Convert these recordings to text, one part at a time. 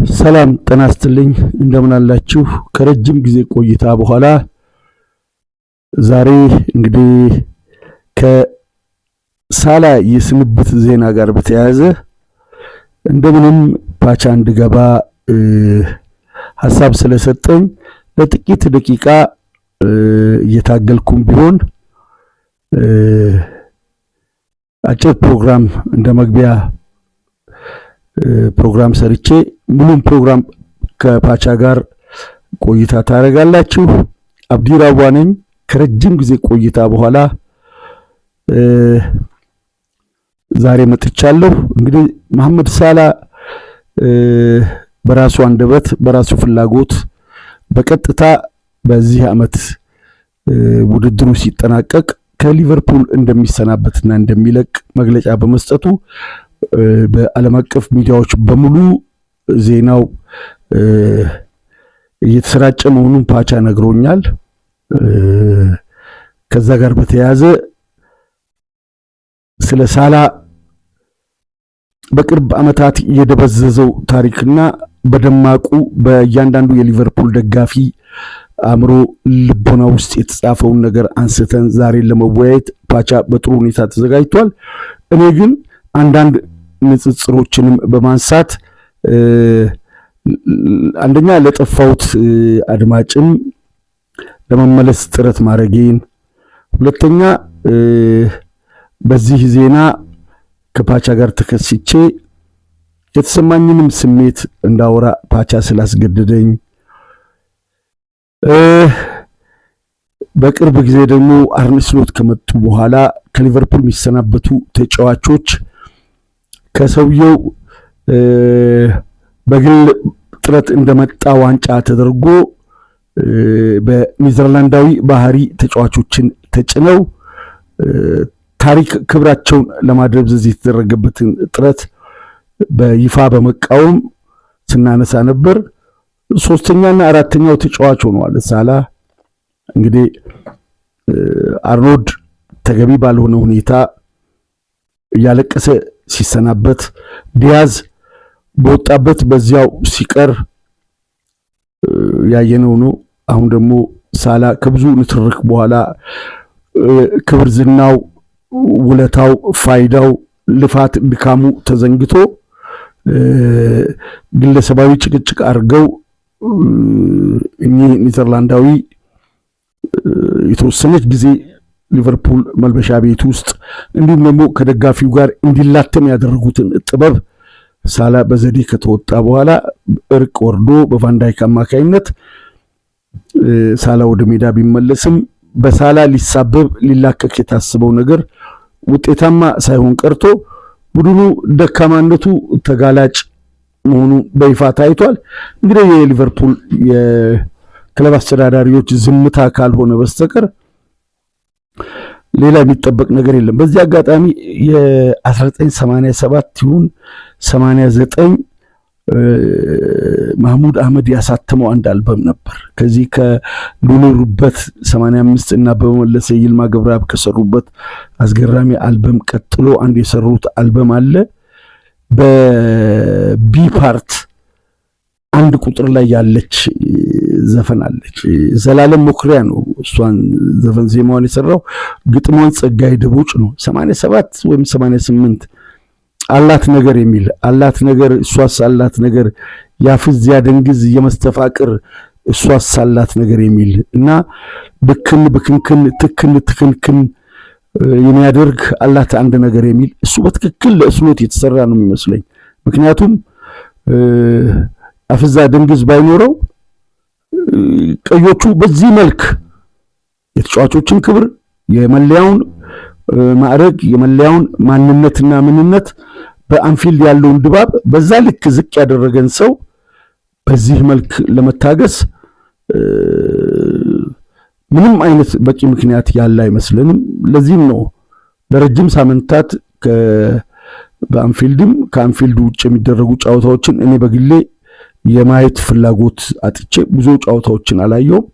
ሰላም ጤና ይስጥልኝ እንደምን አላችሁ? ከረጅም ጊዜ ቆይታ በኋላ ዛሬ እንግዲህ ከሳላ የስንብት ዜና ጋር በተያያዘ እንደምንም ፓቻ እንድገባ ሐሳብ ስለሰጠኝ ለጥቂት ደቂቃ እየታገልኩም ቢሆን አጭር ፕሮግራም እንደመግቢያ ፕሮግራም ሰርቼ ሙሉም ፕሮግራም ከፓቻ ጋር ቆይታ ታደርጋላችሁ። አብዲ ራዋ ነኝ። ከረጅም ጊዜ ቆይታ በኋላ ዛሬ መጥቻለሁ። እንግዲህ መሐመድ ሳላ በራሱ አንደበት በራሱ ፍላጎት በቀጥታ በዚህ ዓመት ውድድሩ ሲጠናቀቅ ከሊቨርፑል እንደሚሰናበትና እንደሚለቅ መግለጫ በመስጠቱ በዓለም አቀፍ ሚዲያዎች በሙሉ ዜናው እየተሰራጨ መሆኑን ፓቻ ነግሮኛል። ከዛ ጋር በተያያዘ ስለ ሳላ በቅርብ ዓመታት የደበዘዘው ታሪክና በደማቁ በእያንዳንዱ የሊቨርፑል ደጋፊ አእምሮ ልቦና ውስጥ የተጻፈውን ነገር አንስተን ዛሬ ለመወያየት ፓቻ በጥሩ ሁኔታ ተዘጋጅቷል። እኔ ግን አንዳንድ ንጽጽሮችንም በማንሳት አንደኛ ለጠፋውት አድማጭም ለመመለስ ጥረት ማድረጌን፣ ሁለተኛ በዚህ ዜና ከፓቻ ጋር ተከስቼ የተሰማኝንም ስሜት እንዳወራ ፓቻ ስላስገደደኝ፣ በቅርብ ጊዜ ደግሞ አርነ ስሎት ከመጡ በኋላ ከሊቨርፑል የሚሰናበቱ ተጫዋቾች ከሰውየው በግል ጥረት እንደመጣ ዋንጫ ተደርጎ በኔዘርላንዳዊ ባህሪ ተጫዋቾችን ተጭነው ታሪክ ክብራቸውን ለማድረብዘዝ የተደረገበትን ጥረት በይፋ በመቃወም ስናነሳ ነበር። ሶስተኛና አራተኛው ተጫዋች ሆኗል ሳላ። እንግዲህ አርኖልድ ተገቢ ባልሆነ ሁኔታ እያለቀሰ ሲሰናበት፣ ዲያዝ በወጣበት በዚያው ሲቀር ያየነው ነው። አሁን ደግሞ ሳላ ከብዙ ንትርክ በኋላ ክብር ዝናው፣ ውለታው፣ ፋይዳው፣ ልፋት ድካሙ ተዘንግቶ ግለሰባዊ ጭቅጭቅ አድርገው እኚህ ኔዘርላንዳዊ የተወሰነች ጊዜ ሊቨርፑል መልበሻ ቤት ውስጥ እንዲሁም ደግሞ ከደጋፊው ጋር እንዲላተም ያደረጉትን ጥበብ ሳላ በዘዴ ከተወጣ በኋላ እርቅ ወርዶ በቫንዳይክ አማካይነት ሳላ ወደ ሜዳ ቢመለስም በሳላ ሊሳበብ ሊላከክ የታሰበው ነገር ውጤታማ ሳይሆን ቀርቶ ቡድኑ ደካማነቱ ተጋላጭ መሆኑ በይፋ ታይቷል። እንግዲህ የሊቨርፑል የክለብ አስተዳዳሪዎች ዝምታ ካልሆነ በስተቀር ሌላ የሚጠበቅ ነገር የለም። በዚህ አጋጣሚ የ1987 ይሁን 89 ማህሙድ አህመድ ያሳተመው አንድ አልበም ነበር። ከዚህ ከሉሉሩበት 85 እና በመለሰ ይልማ ገብረአብ ከሰሩበት አስገራሚ አልበም ቀጥሎ አንድ የሰሩት አልበም አለ። በቢ ፓርት አንድ ቁጥር ላይ ያለች ዘፈን አለች። ዘላለም ሞክሪያ ነው እሷን ዘፈን ዜማውን የሰራው። ግጥሟን ጸጋይ ደቦጭ ነው። 87 ወይም 88 አላት ነገር የሚል አላት ነገር እሷስ አላት ነገር ያፍዝ ያደንግዝ የመስተፋቅር እሷስ አላት ነገር የሚል እና ብክን ብክንክን ትክን ትክንክን የሚያደርግ አላት አንድ ነገር የሚል እሱ በትክክል ለስሎት የተሰራ ነው የሚመስለኝ። ምክንያቱም አፍዛ ደንግዝ ባይኖረው ቀዮቹ በዚህ መልክ የተጫዋቾችን ክብር፣ የመለያውን ማዕረግ፣ የመለያውን ማንነትና ምንነት በአንፊልድ ያለውን ድባብ በዛ ልክ ዝቅ ያደረገን ሰው በዚህ መልክ ለመታገስ ምንም አይነት በቂ ምክንያት ያለ አይመስልንም። ለዚህም ነው ለረጅም ሳምንታት በአንፊልድም ከአንፊልድ ውጭ የሚደረጉ ጨዋታዎችን እኔ በግሌ የማየት ፍላጎት አጥቼ ብዙ ጨዋታዎችን አላየውም።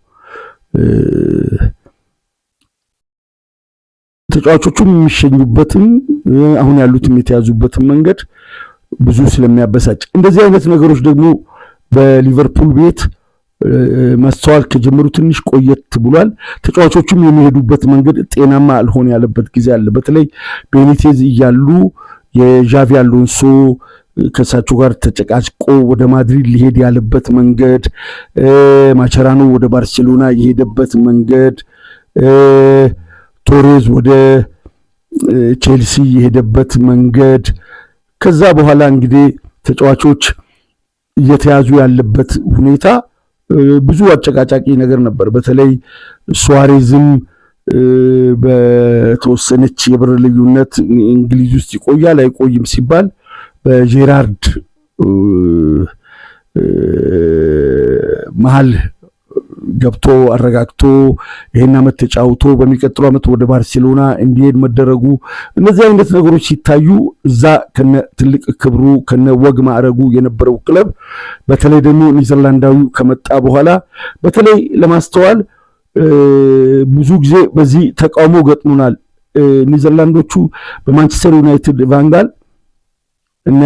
ተጫዋቾቹም የሚሸኙበትም አሁን ያሉትም የተያዙበትም መንገድ ብዙ ስለሚያበሳጭ እንደዚህ አይነት ነገሮች ደግሞ በሊቨርፑል ቤት ማስተዋል ከጀመሩ ትንሽ ቆየት ብሏል። ተጫዋቾቹም የሚሄዱበት መንገድ ጤናማ አልሆነ ያለበት ጊዜ አለ። በተለይ ቤኒቴዝ እያሉ የዣቪ አሎንሶ ከሳቸው ጋር ተጨቃጭቆ ወደ ማድሪድ ሊሄድ ያለበት መንገድ፣ ማቸራኖ ወደ ባርሴሎና የሄደበት መንገድ፣ ቶሬዝ ወደ ቼልሲ የሄደበት መንገድ፣ ከዛ በኋላ እንግዲህ ተጫዋቾች እየተያዙ ያለበት ሁኔታ ብዙ አጨቃጫቂ ነገር ነበር። በተለይ ሱዋሬዝም በተወሰነች የብር ልዩነት እንግሊዝ ውስጥ ይቆያል አይቆይም ሲባል በጄራርድ መሃል ገብቶ አረጋግቶ ይሄን ዓመት ተጫውቶ በሚቀጥለው ዓመት ወደ ባርሴሎና እንዲሄድ መደረጉ፣ እነዚህ አይነት ነገሮች ሲታዩ እዛ ከነ ትልቅ ክብሩ ከነ ወግ ማዕረጉ የነበረው ክለብ በተለይ ደግሞ ኔዘርላንዳዊው ከመጣ በኋላ በተለይ ለማስተዋል ብዙ ጊዜ በዚህ ተቃውሞ ገጥሞናል። ኔዘርላንዶቹ በማንቸስተር ዩናይትድ ቫንጋል እነ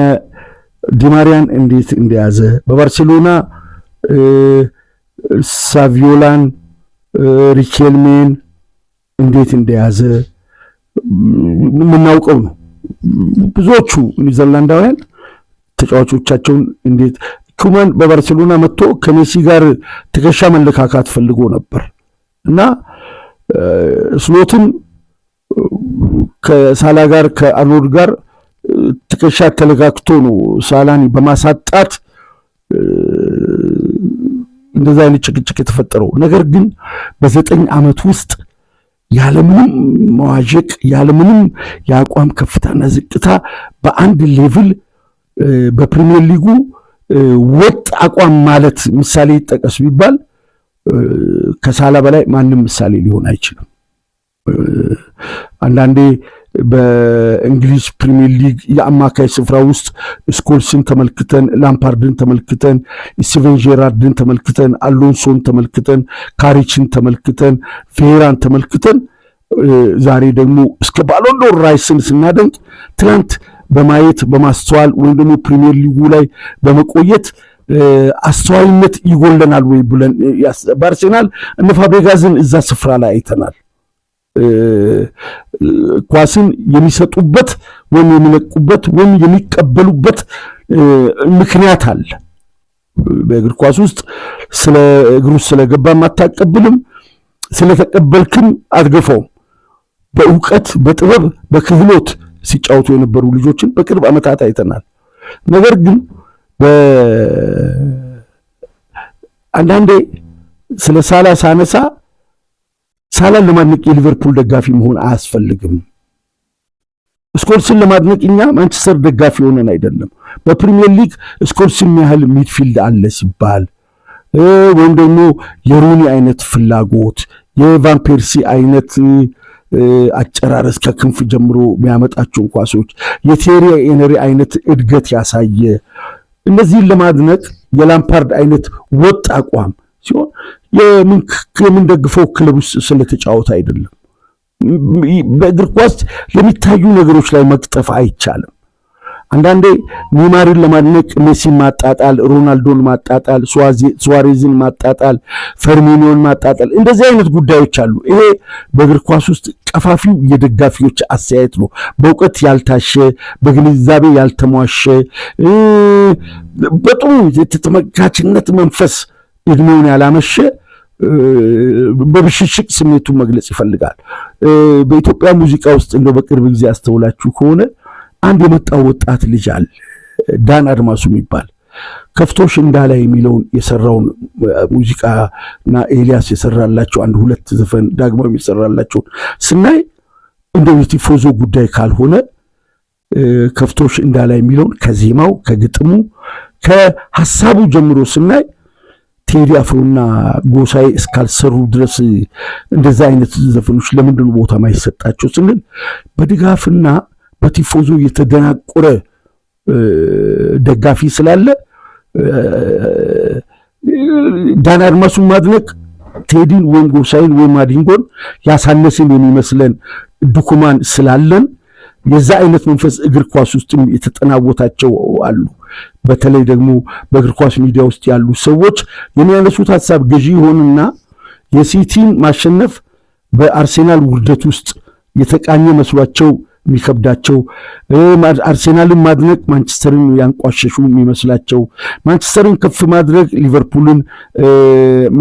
ዲማሪያን እንዴት እንደያዘ፣ በባርሴሎና ሳቪዮላን ሪኬልሜን እንዴት እንደያዘ የምናውቀው ነው። ብዙዎቹ ኔዘርላንዳውያን ተጫዋቾቻቸውን እንዴት ኩማን በባርሴሎና መጥቶ ከሜሲ ጋር ትከሻ መለካካት ፈልጎ ነበር እና ስሎትም ከሳላ ጋር ከአርኖልድ ጋር ትከሻ ተለካክቶ ነው ሳላን በማሳጣት እንደዛ አይነት ጭቅጭቅ የተፈጠረው። ነገር ግን በ9 ዓመት ውስጥ ያለምንም መዋዠቅ ያለምንም የአቋም ከፍታና ዝቅታ በአንድ ሌቭል በፕሪሚየር ሊጉ ወጥ አቋም ማለት ምሳሌ ይጠቀስ ቢባል ከሳላ በላይ ማንም ምሳሌ ሊሆን አይችልም። አንዳንዴ በእንግሊዝ ፕሪሚየር ሊግ የአማካይ ስፍራ ውስጥ ስኮልስን ተመልክተን፣ ላምፓርድን ተመልክተን፣ ስቲቨን ጄራርድን ተመልክተን፣ አሎንሶን ተመልክተን፣ ካሪችን ተመልክተን፣ ቬራን ተመልክተን ዛሬ ደግሞ እስከ ባሎንዶር ራይስን ስናደንቅ ትናንት በማየት በማስተዋል ወይም ደግሞ ፕሪሚየር ሊጉ ላይ በመቆየት አስተዋይነት ይጎለናል ወይ ብለን በአርሴናል እነ ፋብሬጋዝን እዛ ስፍራ ላይ አይተናል። ኳስን የሚሰጡበት ወይም የሚለቁበት ወይም የሚቀበሉበት ምክንያት አለ። በእግር ኳስ ውስጥ ስለ እግሩ ስለገባም አታቀብልም፣ ስለተቀበልክም አትገፋውም። በእውቀት በጥበብ በክህሎት ሲጫወቱ የነበሩ ልጆችን በቅርብ ዓመታት አይተናል። ነገር ግን አንዳንዴ ስለ ሳላ ሳነሳ ሳላን ለማድነቅ የሊቨርፑል ደጋፊ መሆን አያስፈልግም። ስኮልስን ለማድነቅ እኛ ማንቸስተር ደጋፊ ሆነን አይደለም። በፕሪሚየር ሊግ ስኮልስን ያህል ሚድፊልድ አለ ሲባል ወይም ደግሞ የሩኒ አይነት ፍላጎት፣ የቫን ፐርሲ አይነት አጨራረስ ከክንፍ ጀምሮ የሚያመጣቸውን ኳሶች፣ የቴሪ ኤነሪ አይነት እድገት ያሳየ፣ እነዚህን ለማድነቅ የላምፓርድ አይነት ወጥ አቋም ሲሆን የምንደግፈው ክለብ ውስጥ ስለተጫወተ አይደለም። በእግር ኳስ ለሚታዩ ነገሮች ላይ መቅጠፍ አይቻልም። አንዳንዴ ኔይማርን ለማድነቅ ሜሲን ማጣጣል፣ ሮናልዶን ማጣጣል፣ ሱዋሬዝን ማጣጣል፣ ፈርሚኒዮን ማጣጣል፣ እንደዚህ አይነት ጉዳዮች አሉ። ይሄ በእግር ኳስ ውስጥ ቀፋፊው የደጋፊዎች አስተያየት ነው። በእውቀት ያልታሸ፣ በግንዛቤ ያልተሟሸ፣ በጥሩ የተመልካችነት መንፈስ እድሜውን ያላመሸ በብሽሽቅ ስሜቱን መግለጽ ይፈልጋል። በኢትዮጵያ ሙዚቃ ውስጥ እንደው በቅርብ ጊዜ አስተውላችሁ ከሆነ አንድ የመጣው ወጣት ልጅ አለ፣ ዳን አድማሱ የሚባል ከፍቶሽ እንዳላ የሚለውን የሰራውን ሙዚቃና ኤልያስ የሰራላቸው አንድ ሁለት ዘፈን ዳግማዊ የሰራላቸውን ስናይ እንደው የቲፎዞ ጉዳይ ካልሆነ ከፍቶሽ እንዳላ የሚለውን ከዜማው ከግጥሙ ከሐሳቡ ጀምሮ ስናይ ቴዲ አፍሮና ጎሳዬ እስካልሰሩ ድረስ እንደዛ አይነት ዘፈኖች ለምንድን ቦታ ማይሰጣቸው ስንል በድጋፍና በቲፎዞ የተደናቆረ ደጋፊ ስላለ ዳን አድማሱን ማድነቅ ቴዲን ወይም ጎሳዬን ወይም ማዲንጎን ያሳነስን የሚመስለን ድኩማን ስላለን የዛ አይነት መንፈስ እግር ኳስ ውስጥም የተጠናወታቸው አሉ። በተለይ ደግሞ በእግር ኳስ ሚዲያ ውስጥ ያሉ ሰዎች የሚያነሱት ሐሳብ ገዢ ይሆንና የሲቲን ማሸነፍ በአርሴናል ውርደት ውስጥ የተቃኘ መስሏቸው የሚከብዳቸው፣ አርሴናልን ማድነቅ ማንቸስተርን ያንቋሸሹ የሚመስላቸው፣ ማንቸስተርን ከፍ ማድረግ ሊቨርፑልን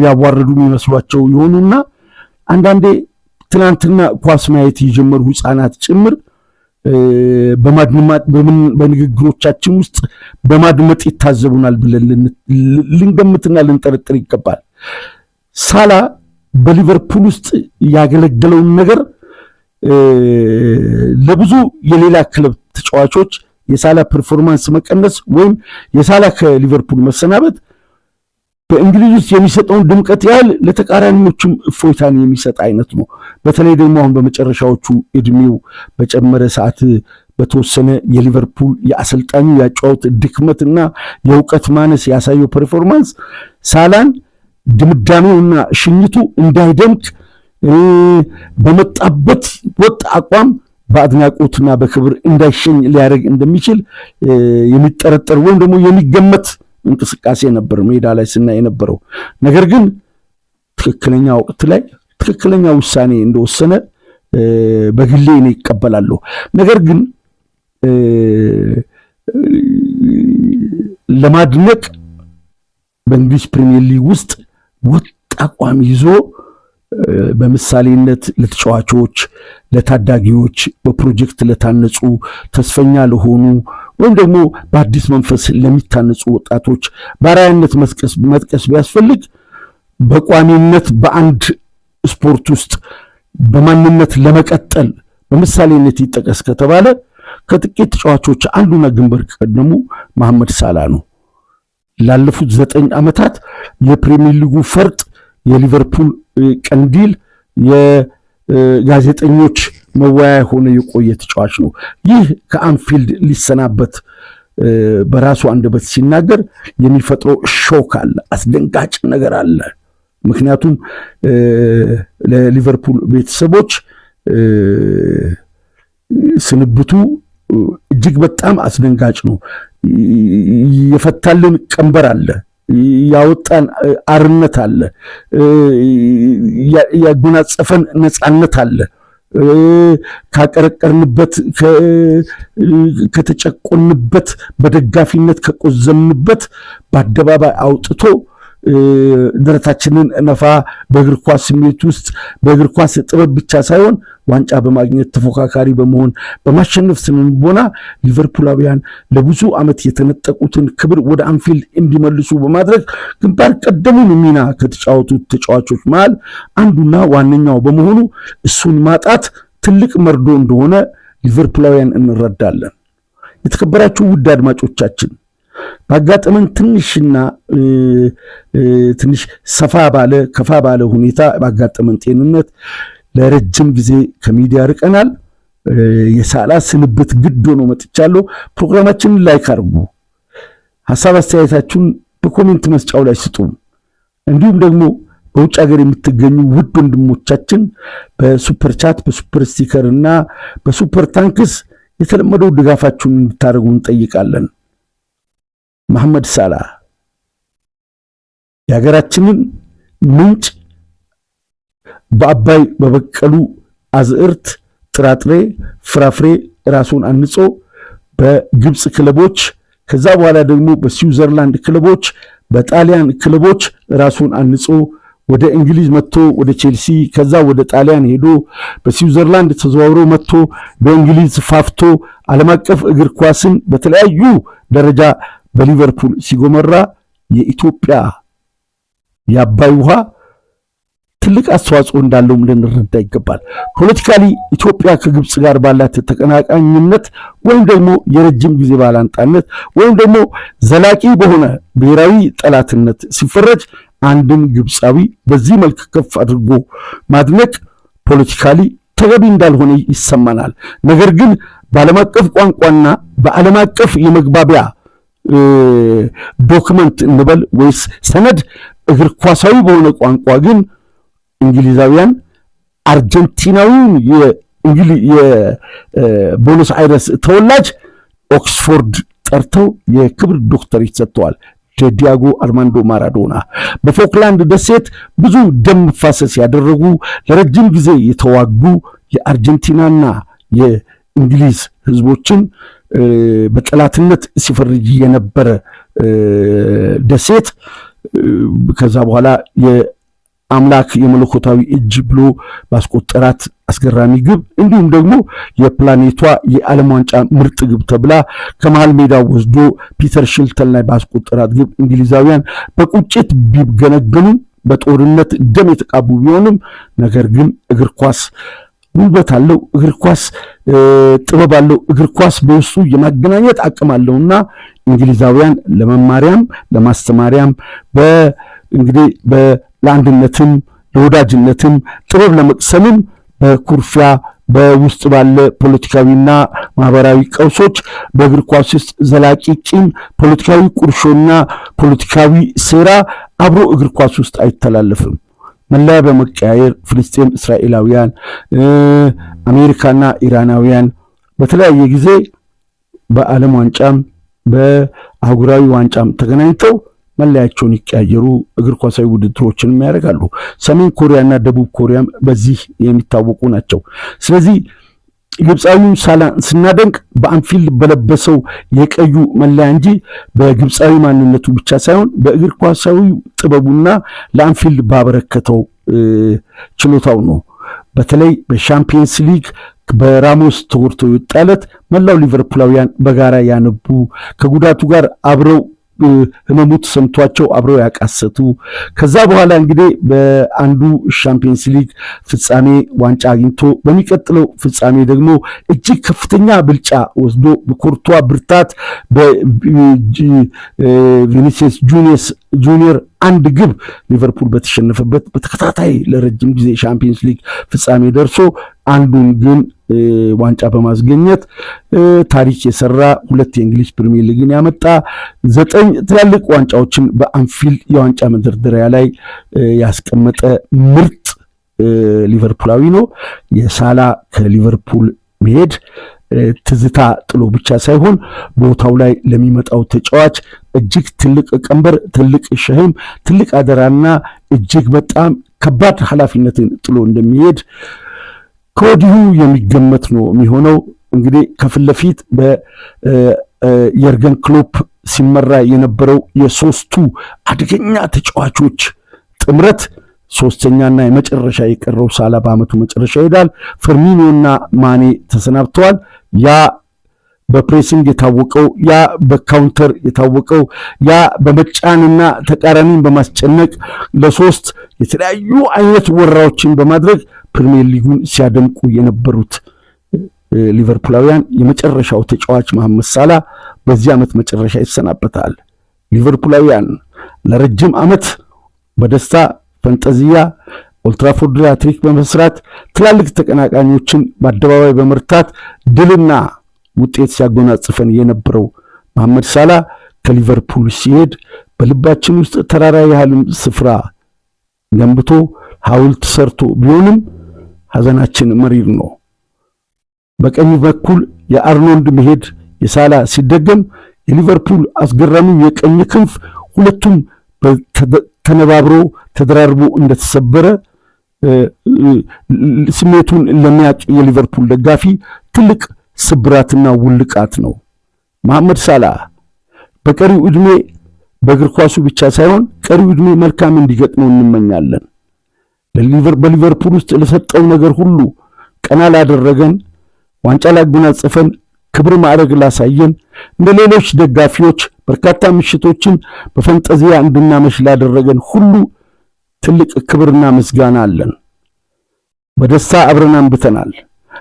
ያዋረዱ የሚመስሏቸው ይሆኑና አንዳንዴ ትናንትና ኳስ ማየት የጀመሩ ሕፃናት ጭምር በንግግሮቻችን ውስጥ በማድመጥ ይታዘቡናል ብለን ልንገምትና ልንጠረጥር ይገባል። ሳላ በሊቨርፑል ውስጥ ያገለገለውን ነገር ለብዙ የሌላ ክለብ ተጫዋቾች የሳላ ፐርፎርማንስ መቀነስ ወይም የሳላ ከሊቨርፑል መሰናበት በእንግሊዝ ውስጥ የሚሰጠውን ድምቀት ያህል ለተቃራኒዎችም እፎይታን የሚሰጥ አይነት ነው። በተለይ ደግሞ አሁን በመጨረሻዎቹ እድሜው በጨመረ ሰዓት በተወሰነ የሊቨርፑል የአሰልጣኙ ያጫወት ድክመትና የእውቀት ማነስ ያሳየው ፐርፎርማንስ ሳላን ድምዳሜውና ሽኝቱ እንዳይደምቅ በመጣበት ወጥ አቋም በአድናቆትና በክብር እንዳይሸኝ ሊያደርግ እንደሚችል የሚጠረጠር ወይም ደግሞ የሚገመት እንቅስቃሴ ነበር ሜዳ ላይ ስናይ የነበረው። ነገር ግን ትክክለኛ ወቅት ላይ ትክክለኛ ውሳኔ እንደወሰነ በግሌ እኔ ይቀበላለሁ። ነገር ግን ለማድነቅ በእንግሊዝ ፕሪሚየር ሊግ ውስጥ ወጥ አቋም ይዞ በምሳሌነት ለተጫዋቾች፣ ለታዳጊዎች፣ በፕሮጀክት ለታነጹ ተስፈኛ ለሆኑ ወይም ደግሞ በአዲስ መንፈስ ለሚታነጹ ወጣቶች በአርአያነት መጥቀስ ቢያስፈልግ በቋሚነት በአንድ ስፖርት ውስጥ በማንነት ለመቀጠል በምሳሌነት ይጠቀስ ከተባለ ከጥቂት ተጫዋቾች አንዱና ግንባር ቀደሙ መሐመድ ሳላ ነው። ላለፉት 9 ዓመታት የፕሪሚየር ሊጉ ፈርጥ፣ የሊቨርፑል ቀንዲል፣ የጋዜጠኞች መወያያ ሆነ የቆየ ተጫዋች ነው። ይህ ከአንፊልድ ሊሰናበት በራሱ አንደበት ሲናገር የሚፈጥረው ሾክ አለ፣ አስደንጋጭ ነገር አለ። ምክንያቱም ለሊቨርፑል ቤተሰቦች ስንብቱ እጅግ በጣም አስደንጋጭ ነው። የፈታልን ቀንበር አለ፣ ያወጣን አርነት አለ፣ ያጎናጸፈን ነፃነት አለ። ካቀረቀርንበት ከተጨቆንበት በደጋፊነት ከቆዘምንበት በአደባባይ አውጥቶ ደረታችንን ነፋ በእግር ኳስ ስሜት ውስጥ በእግር ኳስ ጥበብ ብቻ ሳይሆን ዋንጫ በማግኘት ተፎካካሪ በመሆን በማሸነፍ ስነልቦና ሊቨርፑላውያን ለብዙ ዓመት የተነጠቁትን ክብር ወደ አንፊልድ እንዲመልሱ በማድረግ ግንባር ቀደሙን ሚና ከተጫወቱት ተጫዋቾች መሃል አንዱና ዋነኛው በመሆኑ እሱን ማጣት ትልቅ መርዶ እንደሆነ ሊቨርፑላውያን እንረዳለን። የተከበራችሁ ውድ አድማጮቻችን ባጋጠመን ትንሽ ከፋ ባለ ሁኔታ ባጋጠመን ጤንነት ለረጅም ጊዜ ከሚዲያ ርቀናል። የሳላ ስንብት ግድ ሆኖ መጥቻለሁ። ፕሮግራማችንን ላይክ አድርጉ፣ ሐሳብ አስተያየታችሁን በኮሜንት መስጫው ላይ ስጡ። እንዲሁም ደግሞ በውጭ ሀገር የምትገኙ ውድ ወንድሞቻችን በሱፐር ቻት፣ በሱፐር ስቲከር እና በሱፐር ታንክስ የተለመደው ድጋፋችሁን እንድታደርጉ እንጠይቃለን። መሐመድ ሳላ የሀገራችንን ምንጭ በአባይ በበቀሉ አዝዕርት፣ ጥራጥሬ፣ ፍራፍሬ ራሱን አንጾ በግብፅ ክለቦች ከዛ በኋላ ደግሞ በስዊዘርላንድ ክለቦች፣ በጣሊያን ክለቦች ራሱን አንጾ ወደ እንግሊዝ መጥቶ ወደ ቼልሲ ከዛ ወደ ጣሊያን ሄዶ በስዊዘርላንድ ተዘዋውሮ መጥቶ በእንግሊዝ ፋፍቶ ዓለም አቀፍ እግር ኳስን በተለያዩ ደረጃ በሊቨርፑል ሲጎመራ የኢትዮጵያ የአባይ ውሃ ትልቅ አስተዋጽኦ እንዳለው ልንረዳ ይገባል። ፖለቲካሊ ኢትዮጵያ ከግብፅ ጋር ባላት ተቀናቃኝነት ወይም ደግሞ የረጅም ጊዜ ባላንጣነት ወይም ደግሞ ዘላቂ በሆነ ብሔራዊ ጠላትነት ሲፈረጅ አንድን ግብፃዊ በዚህ መልክ ከፍ አድርጎ ማድነቅ ፖለቲካሊ ተገቢ እንዳልሆነ ይሰማናል። ነገር ግን በዓለም አቀፍ ቋንቋና በዓለም አቀፍ የመግባቢያ ዶክመንት እንበል ወይስ ሰነድ እግር ኳሳዊ በሆነ ቋንቋ ግን እንግሊዛውያን አርጀንቲናዊውን የቦኖስ አይረስ ተወላጅ ኦክስፎርድ ጠርተው የክብር ዶክተሬት ሰጥተዋል። ዲያጎ አርማንዶ ማራዶና በፎክላንድ ደሴት ብዙ ደም መፋሰስ ያደረጉ ለረጅም ጊዜ የተዋጉ የአርጀንቲናና የእንግሊዝ ህዝቦችን በጠላትነት ሲፈርጅ የነበረ ደሴት ከዛ በኋላ የአምላክ የመለኮታዊ እጅ ብሎ ባስቆጠራት አስገራሚ ግብ እንዲሁም ደግሞ የፕላኔቷ የዓለም ዋንጫ ምርጥ ግብ ተብላ ከመሃል ሜዳ ወስዶ ፒተር ሽልተን ላይ ባስቆጠራት ግብ እንግሊዛውያን በቁጭት ቢገነገኑ በጦርነት ደም የተቃቡ ቢሆንም ነገር ግን እግር ኳስ ጉልበት አለው፣ እግር ኳስ ጥበብ አለው፣ እግር ኳስ በውስጡ የማገናኘት አቅም አለውና እንግሊዛውያን ለመማሪያም ለማስተማሪያም እንግዲህ ለአንድነትም ለወዳጅነትም ጥበብ ለመቅሰምም በኩርፊያ በውስጥ ባለ ፖለቲካዊና ማህበራዊ ቀውሶች በእግር ኳስ ውስጥ ዘላቂ ቂም፣ ፖለቲካዊ ቁርሾና ፖለቲካዊ ሴራ አብሮ እግር ኳስ ውስጥ አይተላለፍም። መለያ በመቀያየር ፍልስጤም እስራኤላውያን፣ አሜሪካና ኢራናውያን በተለያየ ጊዜ በዓለም ዋንጫም በአህጉራዊ ዋንጫም ተገናኝተው መለያቸውን ይቀያየሩ እግር ኳሳዊ ውድድሮችን ያደርጋሉ። ሰሜን ኮሪያና ደቡብ ኮሪያም በዚህ የሚታወቁ ናቸው። ስለዚህ ግብፃዊውን ሳላን ስናደንቅ በአንፊልድ በለበሰው የቀዩ መለያ እንጂ በግብፃዊ ማንነቱ ብቻ ሳይሆን በእግር ኳሳዊ ጥበቡና ለአንፊልድ ባበረከተው ችሎታው ነው። በተለይ በሻምፒየንስ ሊግ በራሞስ ተወርቶ የወጣለት መላው ሊቨርፑላውያን በጋራ ያነቡ ከጉዳቱ ጋር አብረው ህመሙ ተሰምቷቸው አብረው ያቃሰቱ ከዛ በኋላ እንግዲህ በአንዱ ሻምፒየንስ ሊግ ፍጻሜ ዋንጫ አግኝቶ በሚቀጥለው ፍጻሜ ደግሞ እጅግ ከፍተኛ ብልጫ ወስዶ በኮርቷ ብርታት በቪኒሲየስ ጁኒየር አንድ ግብ ሊቨርፑል በተሸነፈበት በተከታታይ ለረጅም ጊዜ ሻምፒየንስ ሊግ ፍጻሜ ደርሶ አንዱን ግን ዋንጫ በማስገኘት ታሪክ የሰራ 2 የእንግሊዝ ፕሪሚየር ሊግን ያመጣ 9 ትላልቅ ዋንጫዎችን በአንፊልድ የዋንጫ መደርደሪያ ላይ ያስቀመጠ ምርጥ ሊቨርፑላዊ ነው። የሳላ ከሊቨርፑል መሄድ ትዝታ ጥሎ ብቻ ሳይሆን ቦታው ላይ ለሚመጣው ተጫዋች እጅግ ትልቅ ቀንበር፣ ትልቅ ሸህም፣ ትልቅ አደራና እጅግ በጣም ከባድ ኃላፊነትን ጥሎ እንደሚሄድ ከወዲሁ የሚገመት ነው የሚሆነው። እንግዲህ ከፊት ለፊት በየርገን ክሎፕ ሲመራ የነበረው የሶስቱ አደገኛ ተጫዋቾች ጥምረት ሶስተኛና የመጨረሻ የቀረው ሳላ በአመቱ መጨረሻ ይሄዳል። ፈርሚኒዮና ማኔ ተሰናብተዋል። ያ በፕሬሲንግ የታወቀው፣ ያ በካውንተር የታወቀው፣ ያ በመጫንና ተቃራኒን በማስጨነቅ ለሶስት የተለያዩ አይነት ወራዎችን በማድረግ ፕሪሚየር ሊጉን ሲያደምቁ የነበሩት ሊቨርፑላውያን የመጨረሻው ተጫዋች መሐመድ ሳላ በዚህ ዓመት መጨረሻ ይሰናበታል። ሊቨርፑላውያን ለረጅም ዓመት በደስታ ፈንጠዚያ ኦልትራፎርድ ላይ ሃትሪክ በመስራት ትላልቅ ተቀናቃኞችን በአደባባይ በመርታት ድልና ውጤት ሲያጎናጽፈን የነበረው መሐመድ ሳላ ከሊቨርፑል ሲሄድ በልባችን ውስጥ ተራራ ያህል ስፍራ ገንብቶ ሐውልት ሰርቶ ቢሆንም ሐዘናችን መሪር ነው። በቀኝ በኩል የአርኖልድ መሄድ የሳላ ሲደገም የሊቨርፑል አስገራሚው የቀኝ ክንፍ ሁለቱም ተነባብሮ ተደራርቦ እንደተሰበረ ስሜቱን ለሚያውቅ የሊቨርፑል ደጋፊ ትልቅ ስብራትና ውልቃት ነው። መሐመድ ሳላ በቀሪው ዕድሜ በእግር ኳሱ ብቻ ሳይሆን ቀሪው ዕድሜ መልካም እንዲገጥመው እንመኛለን። በሊቨርፑል ውስጥ ለሰጠው ነገር ሁሉ ቀና ላደረገን፣ ዋንጫ ላጎናጸፈን፣ ክብር ማዕረግ ላሳየን፣ እንደ ሌሎች ደጋፊዎች በርካታ ምሽቶችን በፈንጠዚያ እንድናመሽ ላደረገን ሁሉ ትልቅ ክብርና ምስጋና አለን። በደስታ አብረን አንብተናል።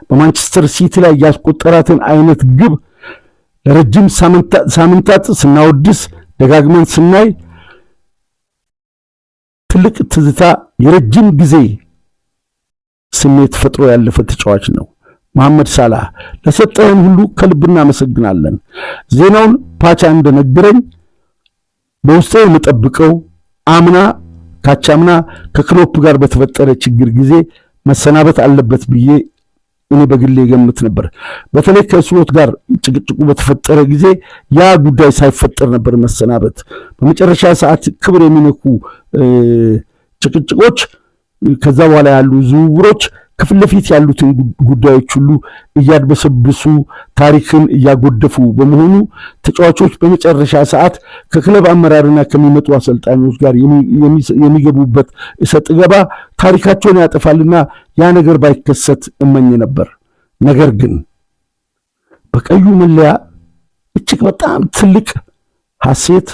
በማንቸስተር ሲቲ ላይ ያስቆጠራትን አይነት ግብ ለረጅም ሳምንታት ስናወድስ ደጋግመን ስናይ ትልቅ ትዝታ፣ የረጅም ጊዜ ስሜት ፈጥሮ ያለፈ ተጫዋች ነው መሐመድ ሳላ። ለሰጠን ሁሉ ከልብ እናመሰግናለን። ዜናውን ፓቻ እንደነገረኝ በውስጤ የምጠብቀው ካቻምና ከክሎፕ ጋር በተፈጠረ ችግር ጊዜ መሰናበት አለበት ብዬ እኔ በግሌ ገምት ነበር። በተለይ ከስሎት ጋር ጭቅጭቁ በተፈጠረ ጊዜ ያ ጉዳይ ሳይፈጠር ነበር መሰናበት። በመጨረሻ ሰዓት ክብር የሚነኩ ጭቅጭቆች፣ ከዛ በኋላ ያሉ ዝውውሮች ከፊት ለፊት ያሉትን ጉዳዮች ሁሉ እያድበሰብሱ ታሪክን እያጎደፉ በመሆኑ ተጫዋቾች በመጨረሻ ሰዓት ከክለብ አመራርና ከሚመጡ አሰልጣኞች ጋር የሚገቡበት እሰጥ ገባ ታሪካቸውን ያጠፋልና ያ ነገር ባይከሰት እመኝ ነበር። ነገር ግን በቀዩ መለያ እጅግ በጣም ትልቅ ሐሴት፣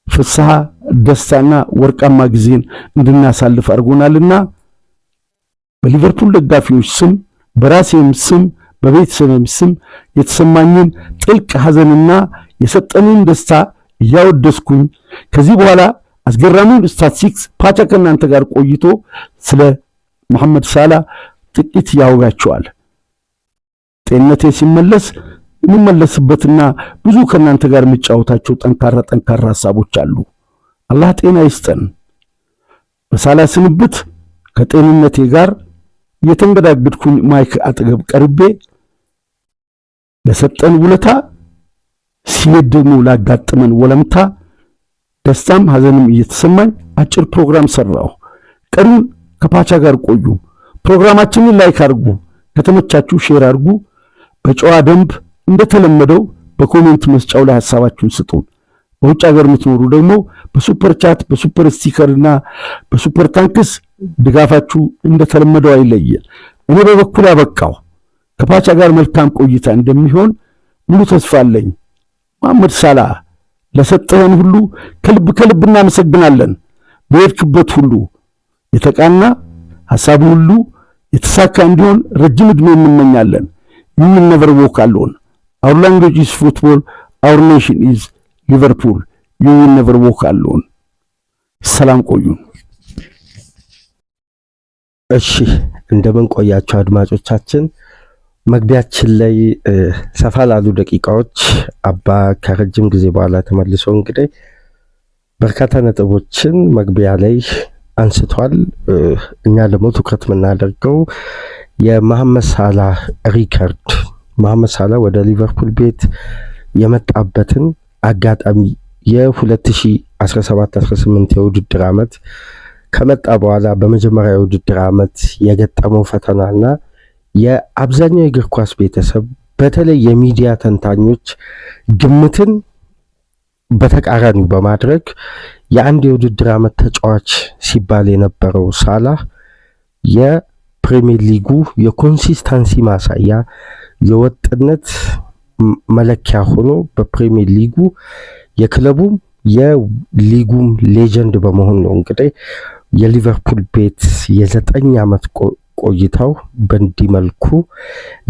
ፍስሐ፣ ደስታና ወርቃማ ጊዜን እንድናሳልፍ አድርጎናልና በሊቨርፑል ደጋፊዎች ስም፣ በራሴም ስም፣ በቤተሰብም ስም የተሰማኝን ጥልቅ ሐዘንና የሰጠንን ደስታ እያወደስኩኝ ከዚህ በኋላ አስገራሚውን ስታቲስቲክስ ፓቻ ከእናንተ ጋር ቆይቶ ስለ መሐመድ ሳላህ ጥቂት ያወጋቸዋል። ጤንነቴ ሲመለስ የምመለስበትና ብዙ ከእናንተ ጋር የምጫወታቸው ጠንካራ ሐሳቦች አሉ። አላህ ጤና ይስጠን። በሳላህ ስንብት ከጤንነቴ ጋር የተንገዳገድኩኝ ማይክ አጠገብ ቀርቤ ለሰጠን ውለታ ሲሄድ ደግሞ ላጋጠመን ወለምታ ደስታም ሐዘንም እየተሰማኝ አጭር ፕሮግራም ሰራሁ። ቀሪውን ከፓቻ ጋር ቆዩ። ፕሮግራማችንን ላይክ አድርጉ፣ ከተመቻችሁ ሼር አድርጉ። በጨዋ ደንብ እንደተለመደው በኮሜንት መስጫው ላይ ሐሳባችሁን ስጡን። በውጭ ሀገር የምትኖሩ ደግሞ በሱፐር ቻት፣ በሱፐር ስቲከርና በሱፐር ታንክስ ድጋፋችሁ እንደተለመደው አይለየን። እኔ በበኩል ያበቃው ከፓቻ ጋር መልካም ቆይታ እንደሚሆን ሙሉ ተስፋ አለኝ። መሐመድ ሳላህ ለሰጠህን ሁሉ ከልብ እናመሰግናለን። በሄድክበት ሁሉ የተቃና ሐሳቡ ሁሉ የተሳካ እንዲሆን ረጅም ዕድሜ እንመኛለን። You will never walk alone. Our language is football. Our nation is Liverpool. You will never walk alone. ሰላም ቆዩ። እሺ እንደምን ቆያችሁ አድማጮቻችን። መግቢያችን ላይ ሰፋ ላሉ ደቂቃዎች አባ ከረጅም ጊዜ በኋላ ተመልሰው እንግዲህ በርካታ ነጥቦችን መግቢያ ላይ አንስቷል። እኛ ደግሞ ትኩረት የምናደርገው የመሐመድ ሳላህ ሪከርድ፣ መሐመድ ሳላህ ወደ ሊቨርፑል ቤት የመጣበትን አጋጣሚ የ2017-18 የውድድር ዓመት ከመጣ በኋላ በመጀመሪያ የውድድር ዓመት የገጠመው ፈተናና የአብዛኛው የእግር ኳስ ቤተሰብ በተለይ የሚዲያ ተንታኞች ግምትን በተቃራኒው በማድረግ የአንድ የውድድር ዓመት ተጫዋች ሲባል የነበረው ሳላህ የፕሪሚየር ሊጉ የኮንሲስታንሲ ማሳያ የወጥነት መለኪያ ሆኖ በፕሪሚየር ሊጉ የክለቡም የሊጉም ሌጀንድ በመሆን ነው እንግዲህ የሊቨርፑል ቤት የ9 ዓመት ቆይታው በእንዲህ መልኩ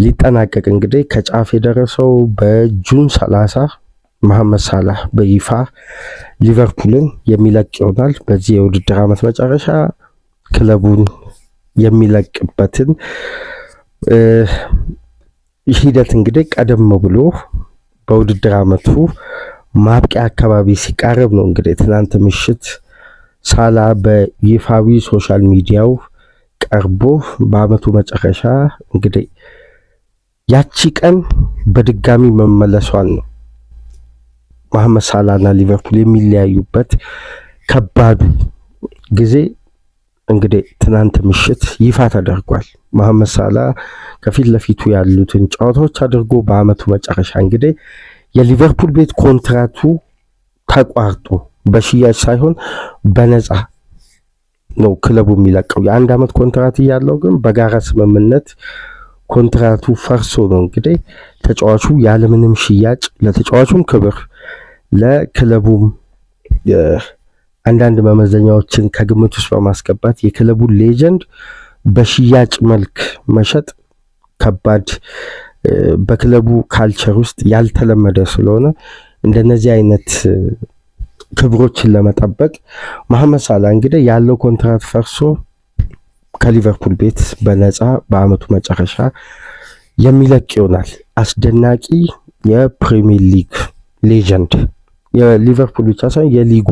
ሊጠናቀቅ እንግዲህ ከጫፍ የደረሰው በጁን 30 መሐመድ ሳላህ በይፋ ሊቨርፑልን የሚለቅ ይሆናል። በዚህ የውድድር ዓመት መጨረሻ ክለቡን የሚለቅበትን ሂደት እንግዲህ ቀደም ብሎ በውድድር ዓመቱ ማብቂያ አካባቢ ሲቃረብ ነው እንግዲህ ትናንት ምሽት ሳላህ በይፋዊ ሶሻል ሚዲያው ቀርቦ በዓመቱ መጨረሻ እንግዲህ ያቺ ቀን በድጋሚ መመለሷን ነው መሐመድ ሳላህና ሊቨርፑል የሚለያዩበት ከባዱ ጊዜ እንግዲህ ትናንት ምሽት ይፋ ተደርጓል። መሐመድ ሳላህ ከፊት ለፊቱ ያሉትን ጨዋታዎች አድርጎ በዓመቱ መጨረሻ እንግዲህ የሊቨርፑል ቤት ኮንትራቱ ተቋርጦ በሽያጭ ሳይሆን በነፃ ነው ክለቡ የሚለቀው። የ1 ዓመት ኮንትራት እያለው ግን በጋራ ስምምነት ኮንትራቱ ፈርሶ ነው እንግዲህ ተጫዋቹ ያለምንም ሽያጭ ለተጫዋቹም ክብር ለክለቡም አንዳንድ መመዘኛዎችን ከግምት ውስጥ በማስገባት የክለቡን ሌጀንድ በሽያጭ መልክ መሸጥ ከባድ በክለቡ ካልቸር ውስጥ ያልተለመደ ስለሆነ እንደነዚህ አይነት ክብሮችን ለመጠበቅ መሐመድ ሳላህ እንግዲህ ያለው ኮንትራት ፈርሶ ከሊቨርፑል ቤት በነፃ በዓመቱ መጨረሻ የሚለቅ ይሆናል። አስደናቂ የፕሪሚየር ሊግ ሌጀንድ የሊቨርፑል ብቻ ሳይሆን የሊጉ